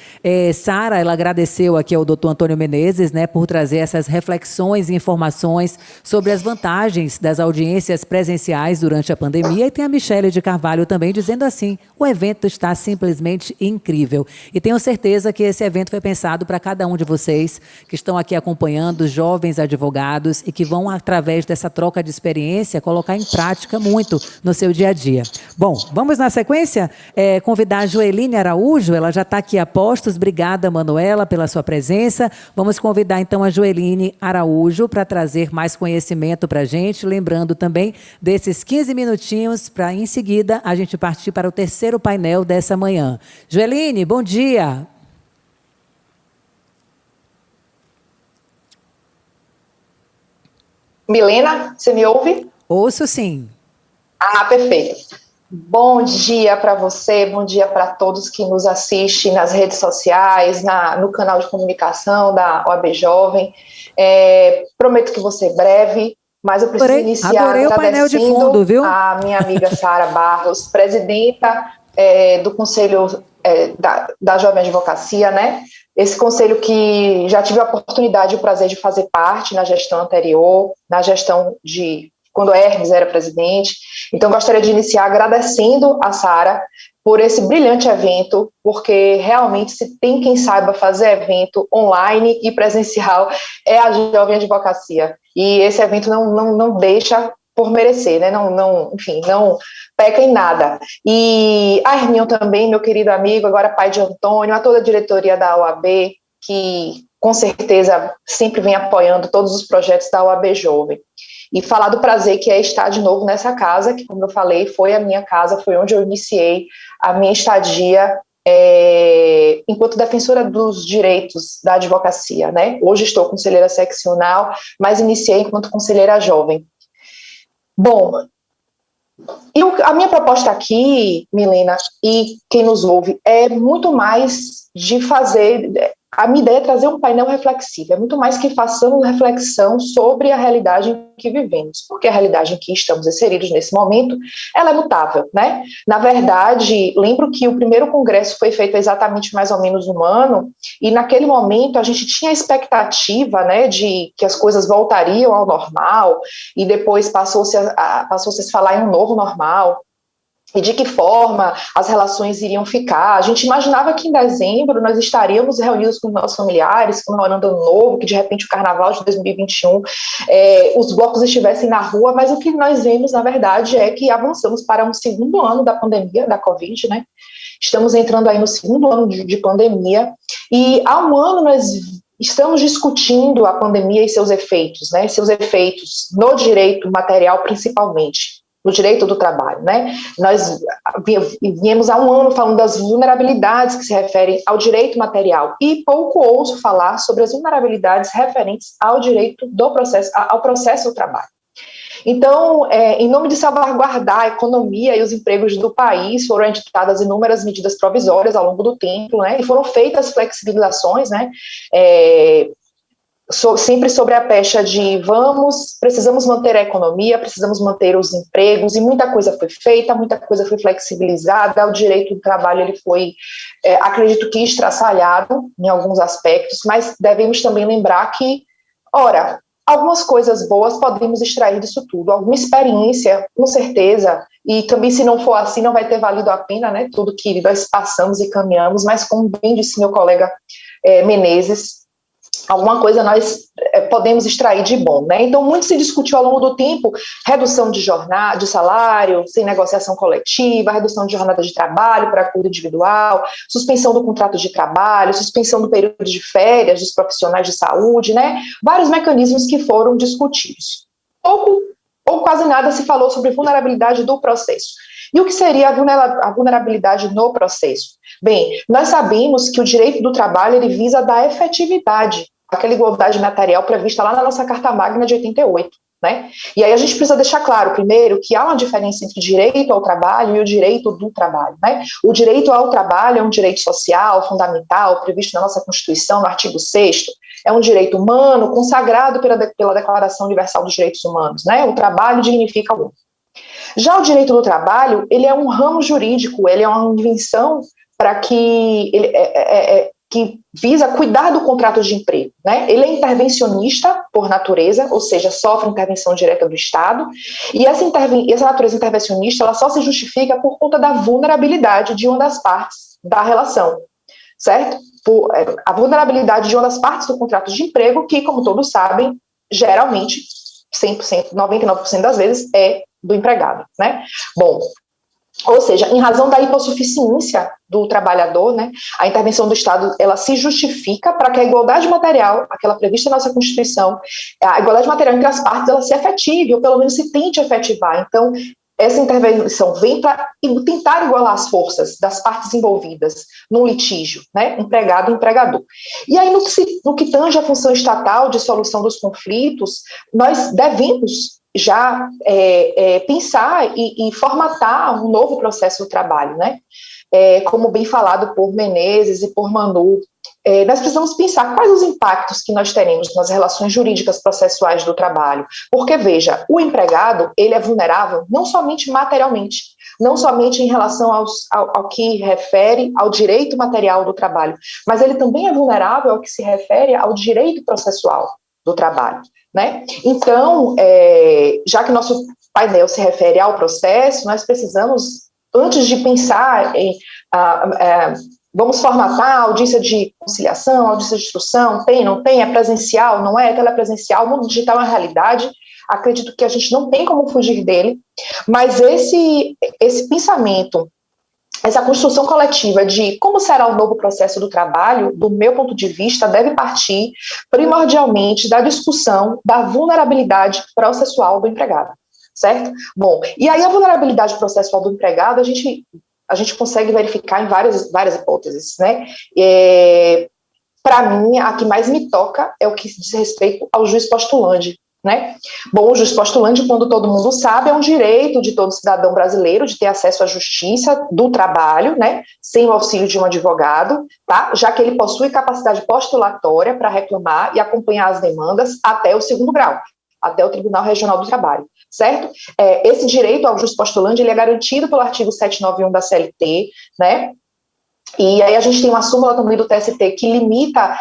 Sara, ela agradeceu aqui ao doutor Antônio Menezes, né, por trazer essas reflexões e informações sobre as vantagens das audiências presenciais durante a pandemia, e tem a Michele de Carvalho também dizendo assim, o evento está simplesmente incrível. E tenho certeza que esse evento foi pensado para cada um de vocês que estão aqui acompanhando, jovens advogados, e que vão, através dessa troca de experiência, colocar em prática muito no seu dia a dia. Bom, vamos na sequência convidar a Joeline Araújo, ela já está aqui a postos. Obrigada, Manuela, pela sua presença. Vamos convidar então a Joeline Araújo para trazer mais conhecimento para a gente, lembrando também desses 15 minutinhos para, em seguida, a gente partir para o terceiro painel dessa manhã. Joeline, bom dia. Milena, você me ouve? Ouço sim. Ah, perfeito. Bom dia para você, bom dia para todos que nos assistem nas redes sociais, no canal de comunicação da OAB Jovem. Prometo que vou ser breve, mas eu preciso iniciar agradecendo a minha amiga Sara Barros, presidenta do Conselho da Jovem Advocacia, né? Esse conselho que já tive a oportunidade e o prazer de fazer parte na gestão anterior, na gestão de quando a Hermes era presidente. Então, gostaria de iniciar agradecendo a Sara por esse brilhante evento, porque realmente se tem quem saiba fazer evento online e presencial é a Jovem Advocacia. E esse evento não deixa por merecer, né? Enfim, não peca em nada. E a Herminho também, meu querido amigo, agora pai de Antônio, a toda a diretoria da OAB, que com certeza sempre vem apoiando todos os projetos da OAB Jovem. E falar do prazer que é estar de novo nessa casa, que, como eu falei, foi a minha casa, foi onde eu iniciei a minha estadia enquanto defensora dos direitos da advocacia, né? Hoje estou conselheira seccional, mas iniciei enquanto conselheira jovem. Bom, a minha proposta aqui, Milena, e quem nos ouve, é muito mais de fazer... A minha ideia é trazer um painel reflexivo, é muito mais que façamos reflexão sobre a realidade em que vivemos, porque a realidade em que estamos inseridos nesse momento, ela é mutável, né? Na verdade, lembro que o primeiro congresso foi feito exatamente mais ou menos um ano, e naquele momento a gente tinha a expectativa, né, de que as coisas voltariam ao normal, e depois passou-se a falar em um novo normal, e de que forma as relações iriam ficar. A gente imaginava que em dezembro nós estaríamos reunidos com nossos familiares, comemorando Ano Novo, que de repente o Carnaval de 2021, os blocos estivessem na rua, mas o que nós vemos, na verdade, é que avançamos para um segundo ano da pandemia, da Covid, né? Estamos entrando aí no segundo ano de pandemia, e há um ano nós estamos discutindo a pandemia e seus efeitos, né? Seus efeitos no direito material, principalmente, no direito do trabalho, né? Nós viemos há um ano falando das vulnerabilidades que se referem ao direito material e pouco ouço falar sobre as vulnerabilidades referentes ao direito do processo, ao processo do trabalho. Então, em nome de salvaguardar a economia e os empregos do país, foram editadas inúmeras medidas provisórias ao longo do tempo, né? E foram feitas flexibilizações, né? Sempre sobre a pecha de precisamos manter a economia, precisamos manter os empregos, e muita coisa foi feita, muita coisa foi flexibilizada, o direito do trabalho ele foi, acredito que estraçalhado em alguns aspectos, mas devemos também lembrar que, ora, algumas coisas boas podemos extrair disso tudo, alguma experiência, com certeza, e também se não for assim, não vai ter valido a pena, né, tudo que nós passamos e caminhamos, mas como bem disse meu colega Menezes, alguma coisa nós podemos extrair de bom, né? Então, muito se discutiu ao longo do tempo redução de jornada, de salário, sem negociação coletiva, redução de jornada de trabalho para acordo individual, suspensão do contrato de trabalho, suspensão do período de férias dos profissionais de saúde, né? Vários mecanismos que foram discutidos. Pouco ou quase nada se falou sobre vulnerabilidade do processo. E o que seria a vulnerabilidade no processo? Bem, nós sabemos que o direito do trabalho ele visa dar efetividade àquela igualdade material prevista lá na nossa Carta Magna de 88, né? E aí a gente precisa deixar claro, primeiro, que há uma diferença entre o direito ao trabalho e o direito do trabalho, né? O direito ao trabalho é um direito social, fundamental, previsto na nossa Constituição, no artigo 6º, é um direito humano consagrado pela Declaração Universal dos Direitos Humanos, né? O trabalho dignifica o homem. Já o direito do trabalho, ele é um ramo jurídico, ele é uma invenção para que que visa cuidar do contrato de emprego, né? Ele é intervencionista por natureza, ou seja, sofre intervenção direta do Estado, e essa natureza intervencionista, ela só se justifica por conta da vulnerabilidade de uma das partes da relação, certo? A vulnerabilidade de uma das partes do contrato de emprego, que, como todos sabem, geralmente, 100%, 99% das vezes, é do empregado, né? Bom, ou seja, em razão da hipossuficiência do trabalhador, né, a intervenção do Estado, ela se justifica para que a igualdade material, aquela prevista na nossa Constituição, a igualdade material entre as partes, ela se efetive, ou pelo menos se tente efetivar. Então, essa intervenção vem para tentar igualar as forças das partes envolvidas num litígio, né, empregado e empregador. E aí, no que tange a função estatal de solução dos conflitos, nós devemos já pensar e formatar um novo processo do trabalho, né? Como bem falado por Menezes e por Manu, nós precisamos pensar quais os impactos que nós teremos nas relações jurídicas processuais do trabalho, porque, veja, o empregado, ele é vulnerável não somente materialmente, não somente em relação ao que refere ao direito material do trabalho, mas ele também é vulnerável ao que se refere ao direito processual do trabalho, né? Então, já que nosso painel se refere ao processo, nós precisamos, antes de pensar em vamos formatar a audiência de conciliação, audiência de instrução, tem, não tem, é presencial, não é telepresencial, o mundo digital é uma realidade, acredito que a gente não tem como fugir dele, mas esse pensamento, essa construção coletiva de como será o novo processo do trabalho, do meu ponto de vista, deve partir primordialmente da discussão da vulnerabilidade processual do empregado, certo? Bom, e aí a vulnerabilidade processual do empregado, a gente consegue verificar em várias hipóteses, né? Para mim, a que mais me toca é o que diz respeito ao juiz postulante, né? Bom, o juiz postulante, quando todo mundo sabe, é um direito de todo cidadão brasileiro de ter acesso à justiça do trabalho, né, sem o auxílio de um advogado, tá? Já que ele possui capacidade postulatória para reclamar e acompanhar as demandas até o 2º grau, até o Tribunal Regional do Trabalho, certo? Esse direito ao juiz postulante, ele é garantido pelo artigo 791 da CLT, né? E aí a gente tem uma súmula também do TST que limita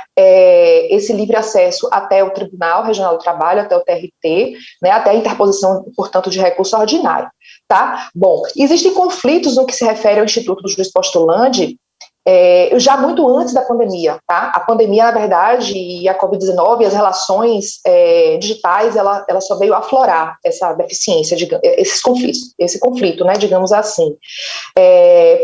esse livre acesso até o Tribunal Regional do Trabalho, até o TRT, né, até a interposição, portanto, de recurso ordinário, tá? Bom, existem conflitos no que se refere ao Instituto do Juiz Postulante, já muito antes da pandemia, tá? A pandemia, na verdade, e a Covid-19, as relações digitais, ela só veio aflorar essa deficiência, esse conflito, né, digamos assim.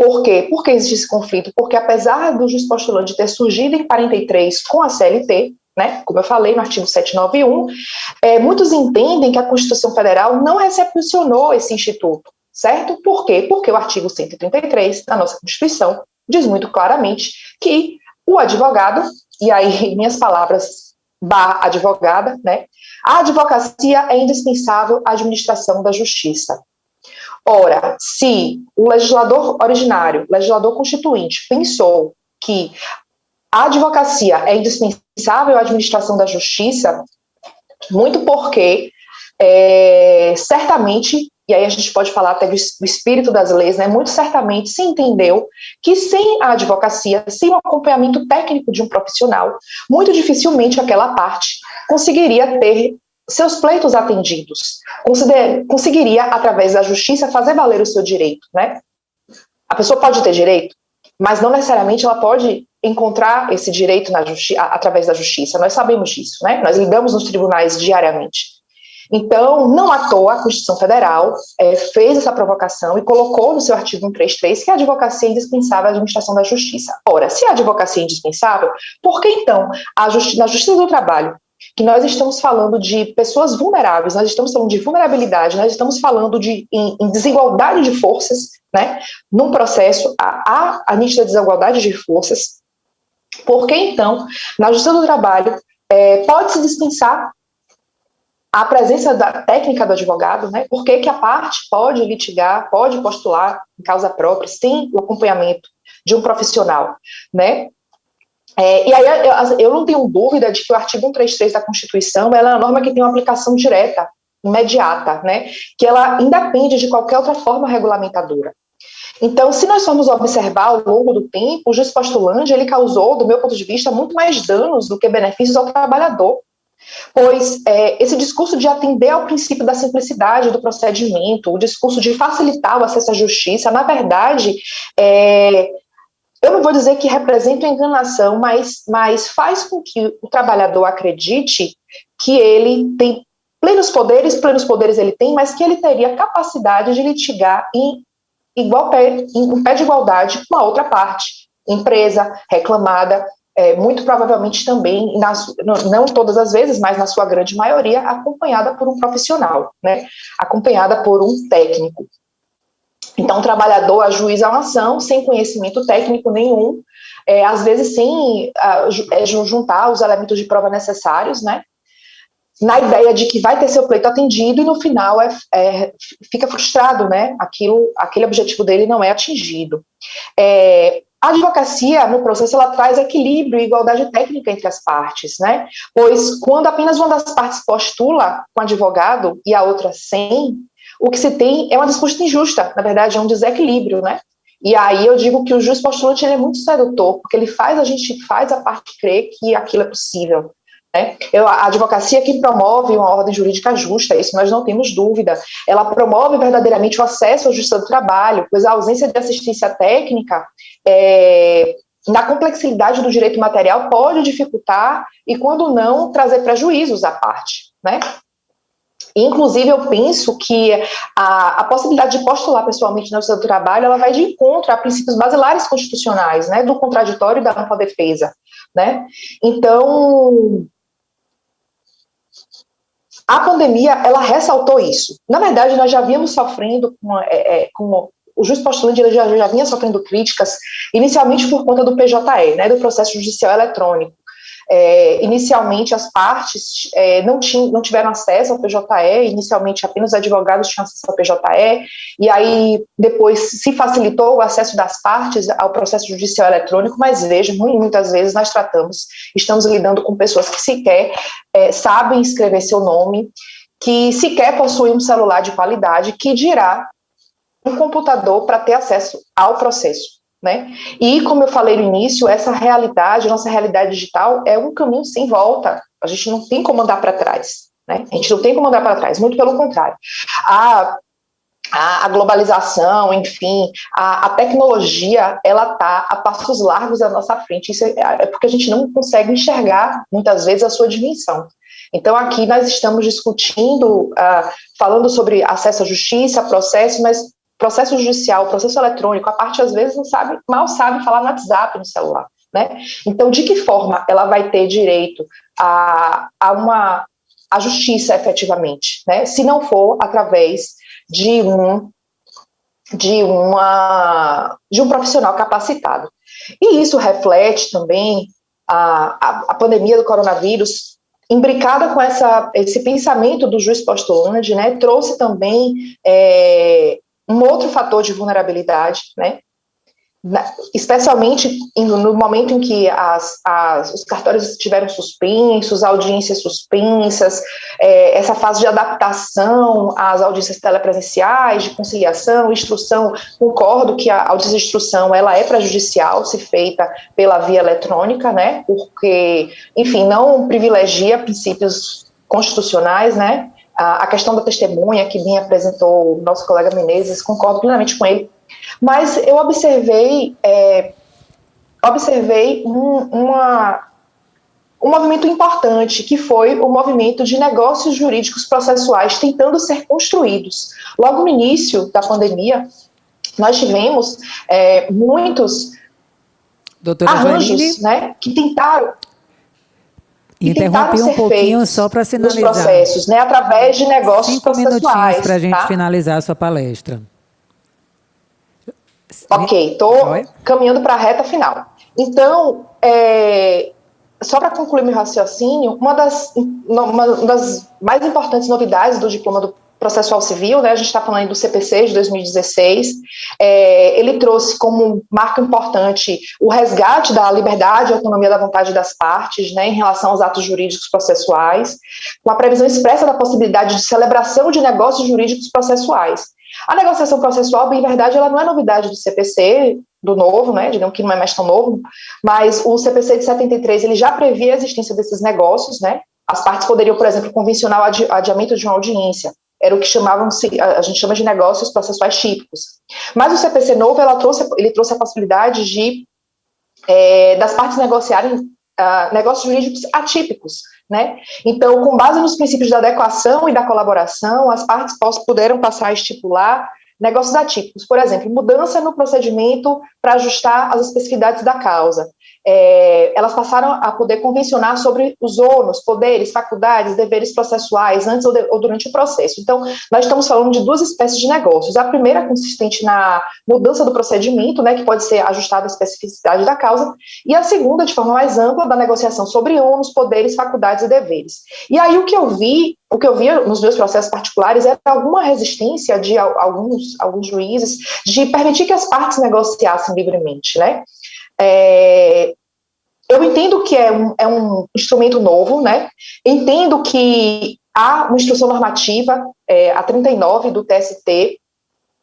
Por quê? Por que existe esse conflito? Porque apesar do juiz postulante ter surgido em 43 com a CLT, né, como eu falei no artigo 791, muitos entendem que a Constituição Federal não recepcionou esse instituto, certo? Por quê? Porque o artigo 133 da nossa Constituição diz muito claramente que o advogado, e aí minhas palavras, advogada, né, a advocacia é indispensável à administração da justiça. Ora, se o legislador originário, legislador constituinte, pensou que a advocacia é indispensável à administração da justiça, muito porque, certamente, e aí a gente pode falar até do espírito das leis, né? Muito certamente se entendeu que sem a advocacia, sem o acompanhamento técnico de um profissional, muito dificilmente aquela parte conseguiria ter seus pleitos atendidos, conseguiria, através da justiça, fazer valer o seu direito, né? A pessoa pode ter direito, mas não necessariamente ela pode encontrar esse direito através da justiça, nós sabemos disso, né? Nós lidamos nos tribunais diariamente. Então, não à toa, a Constituição Federal fez essa provocação e colocou no seu artigo 133 que a advocacia é indispensável à administração da justiça. Ora, se a advocacia é indispensável, por que então, na Justiça do Trabalho, que nós estamos falando de pessoas vulneráveis, nós estamos falando de vulnerabilidade, nós estamos falando em desigualdade de forças, né? Num processo, há a nítida desigualdade de forças, por que então, na Justiça do Trabalho, pode-se dispensar a presença da técnica do advogado, né? Por que a parte pode litigar, pode postular em causa própria, sem o acompanhamento de um profissional, né? E aí eu não tenho dúvida de que o artigo 133 da Constituição ela é uma norma que tem uma aplicação direta, imediata, né? Que ela independe de qualquer outra forma regulamentadora. Então, se nós formos observar ao longo do tempo, o juiz postulante, ele causou, do meu ponto de vista, muito mais danos do que benefícios ao trabalhador. Pois esse discurso de atender ao princípio da simplicidade do procedimento, o discurso de facilitar o acesso à justiça, na verdade, eu não vou dizer que representa enganação, mas faz com que o trabalhador acredite que ele tem plenos poderes ele tem, mas que ele teria capacidade de litigar em pé de igualdade com a outra parte, empresa, reclamada, muito provavelmente também, não todas as vezes, mas na sua grande maioria, acompanhada por um profissional, né? Acompanhada por um técnico. Então, o trabalhador ajuiza uma ação sem conhecimento técnico nenhum, às vezes sem juntar os elementos de prova necessários, né? Na ideia de que vai ter seu pleito atendido e no final fica frustrado, né? Aquele objetivo dele não é atingido. A advocacia, no processo, ela traz equilíbrio e igualdade técnica entre as partes, né? Pois quando apenas uma das partes postula com advogado e a outra sem, o que se tem é uma disputa injusta, na verdade é um desequilíbrio, né? E aí eu digo que o juiz postulante ele é muito sedutor, porque ele faz a parte crer que aquilo é possível. Né? A advocacia que promove uma ordem jurídica justa, isso nós não temos dúvida, ela promove verdadeiramente o acesso à justiça do trabalho, pois a ausência de assistência técnica na complexidade do direito material pode dificultar e, quando não, trazer prejuízos à parte, né? Inclusive, eu penso que a possibilidade de postular pessoalmente na Justiça do Trabalho, ela vai de encontro a princípios basilares constitucionais, né, do contraditório e da ampla defesa, né? Então, a pandemia, ela ressaltou isso. Na verdade, nós já vínhamos sofrendo com o juiz postulante, ele já vinha sofrendo críticas, inicialmente por conta do PJE, né, do processo judicial eletrônico. Inicialmente as partes não tiveram acesso ao PJE, inicialmente apenas os advogados tinham acesso ao PJE, e aí depois se facilitou o acesso das partes ao processo judicial eletrônico, mas veja, muitas vezes nós estamos lidando com pessoas que sequer sabem escrever seu nome, que sequer possuem um celular de qualidade, que dirá um computador para ter acesso ao processo. Né? E, como eu falei no início, essa realidade, nossa realidade digital é um caminho sem volta, a gente não tem como andar para trás, né? A gente não tem como andar para trás, muito pelo contrário. A globalização, enfim, a tecnologia, ela está a passos largos à nossa frente, isso é porque a gente não consegue enxergar, muitas vezes, a sua dimensão. Então, aqui nós estamos discutindo, falando sobre acesso à justiça, processo, mas processo judicial, processo eletrônico, a parte às vezes mal sabe falar no WhatsApp, no celular, né? Então, de que forma ela vai ter direito a justiça efetivamente, né? Se não for através de um profissional capacitado. E isso reflete também a pandemia do coronavírus, imbricada com esse pensamento do juiz postulante, né? Trouxe também um outro fator de vulnerabilidade, né? Especialmente no momento em que os cartórios estiveram suspensos, audiências suspensas, essa fase de adaptação às audiências telepresenciais, de conciliação, instrução. Concordo que a audiência de instrução ela é prejudicial se feita pela via eletrônica, né? Porque, enfim, não privilegia princípios constitucionais, né? A questão da testemunha, que bem apresentou o nosso colega Menezes, concordo plenamente com ele. Mas eu observei observei um movimento importante, que foi o movimento de negócios jurídicos processuais tentando ser construídos. Logo no início da pandemia, nós tivemos muitos Doutora arranjos, Joeline, né, que tentaram interrompi um ser pouquinho feitos só para nos sinalizar. processos, né, através de negócios 5 minutinhos processuais. para a gente Tá? finalizar a sua palestra. Ok, estou caminhando para a reta final. Então, só para concluir meu raciocínio, uma das mais importantes novidades do diploma do processual civil, né, a gente está falando do CPC de 2016, ele trouxe como marco importante o resgate da liberdade e autonomia da vontade das partes, né, em relação aos atos jurídicos processuais, com a previsão expressa da possibilidade de celebração de negócios jurídicos processuais. A negociação processual, em verdade, ela não é novidade do CPC, do novo, né, digamos que não é mais tão novo, mas o CPC de 73, ele já previa a existência desses negócios, né, as partes poderiam, por exemplo, convencionar o adiamento de uma audiência, era o que a gente chama de negócios processuais típicos. Mas o CPC novo, ele trouxe a possibilidade de, das partes negociarem negócios jurídicos atípicos, né? Então, com base nos princípios da adequação e da colaboração, as partes puderam passar a estipular negócios atípicos, por exemplo, mudança no procedimento para ajustar as especificidades da causa. Elas passaram a poder convencionar sobre os ônus, poderes, faculdades, deveres processuais antes ou durante o processo. Então, nós estamos falando de duas espécies de negócios. A primeira consistente na mudança do procedimento, né, que pode ser ajustada à especificidade da causa, e a segunda, de forma mais ampla, da negociação sobre ônus, poderes, faculdades e deveres. E aí o que eu via nos meus processos particulares era alguma resistência de alguns juízes de permitir que as partes negociassem livremente, né? Eu entendo que é um instrumento novo, né? Entendo que há uma instrução normativa, a 39 do TST,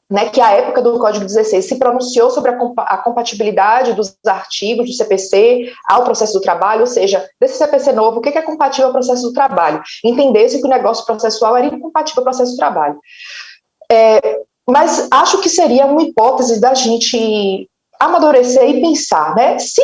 né, que à época do Código 16 se pronunciou sobre a compatibilidade dos artigos do CPC ao processo do trabalho, ou seja, desse CPC novo, o que é compatível ao processo do trabalho? Entender-se que o negócio processual era incompatível ao processo do trabalho. Mas acho que seria uma hipótese da gente amadurecer e pensar, né? Se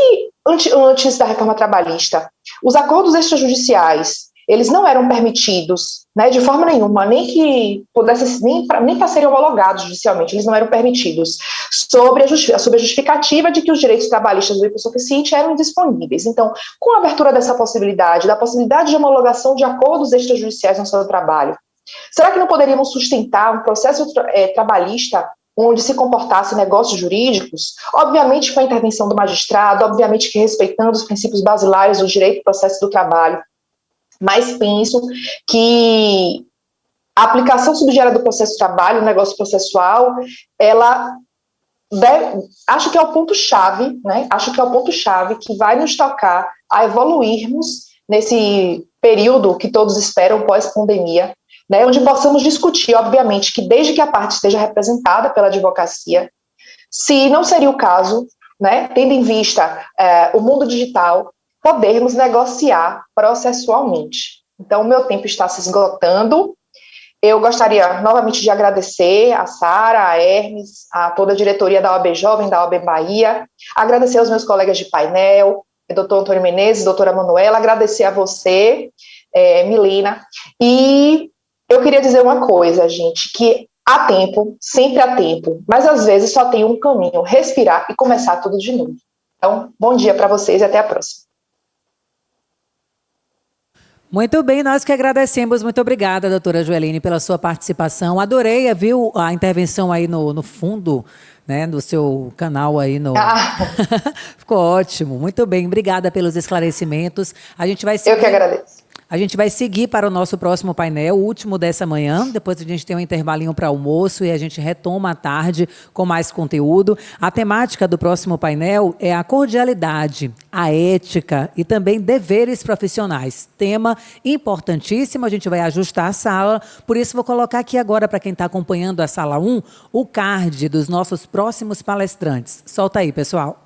antes da reforma trabalhista, os acordos extrajudiciais, eles não eram permitidos, né, de forma nenhuma, nem que pudesse, nem para serem homologados judicialmente, eles não eram permitidos, sob a justificativa de que os direitos trabalhistas do hipossuficiente eram indisponíveis. Então, com a abertura dessa possibilidade, da possibilidade de homologação de acordos extrajudiciais no seu trabalho, será que não poderíamos sustentar um processo trabalhista onde se comportasse negócios jurídicos, obviamente com a intervenção do magistrado, obviamente que respeitando os princípios basilares do direito do processo do trabalho, mas penso que a aplicação subsidiária do processo de trabalho, o negócio processual, acho que é o ponto-chave, né? Acho que é o ponto-chave que vai nos tocar a evoluirmos nesse período que todos esperam pós-pandemia, né, onde possamos discutir, obviamente, que desde que a parte esteja representada pela advocacia, se não seria o caso, né, tendo em vista o mundo digital, podermos negociar processualmente. Então, o meu tempo está se esgotando. Eu gostaria novamente de agradecer a Sara, a Hermes, a toda a diretoria da OAB Jovem, da OAB Bahia, agradecer aos meus colegas de painel, doutor Antônio Menezes, doutora Manuela, agradecer a você, Milena, e eu queria dizer uma coisa, gente, que há tempo, sempre há tempo, mas às vezes só tem um caminho, respirar e começar tudo de novo. Então, bom dia para vocês e até a próxima. Muito bem, nós que agradecemos. Muito obrigada, doutora Joeline, pela sua participação. Adorei, viu, a intervenção aí no fundo, né, do seu canal aí no... Ficou ótimo, muito bem. Obrigada pelos esclarecimentos. A gente vai seguir... Eu que agradeço. A gente vai seguir para o nosso próximo painel, o último dessa manhã. Depois a gente tem um intervalinho para almoço e a gente retoma à tarde com mais conteúdo. A temática do próximo painel é a cordialidade, a ética e também deveres profissionais. Tema importantíssimo, a gente vai ajustar a sala. Por isso, vou colocar aqui agora, para quem está acompanhando a sala 1, o card dos nossos próximos palestrantes. Solta aí, pessoal.